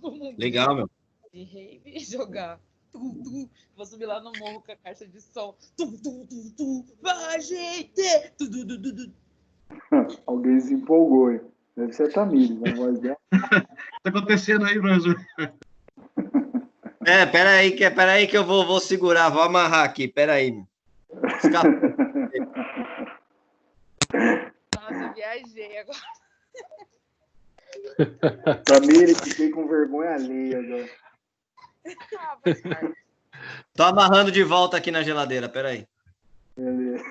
todo mundo Legal, meu. de rave jogar. Vou subir lá no morro com a caixa de som. Vai, gente! Alguém se empolgou, hein? Deve ser a Tamires, a voz dela. Tá acontecendo aí, professor? Pera aí que eu vou segurar, vou amarrar aqui, pera aí. Escapou. Nossa, viajei agora. Tamires, fiquei com vergonha alheia agora. Tô amarrando de volta aqui na geladeira, pera aí. Beleza.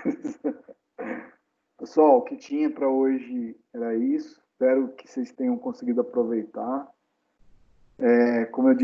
Pessoal, o que tinha para hoje era isso. Espero que vocês tenham conseguido aproveitar. Como eu disse,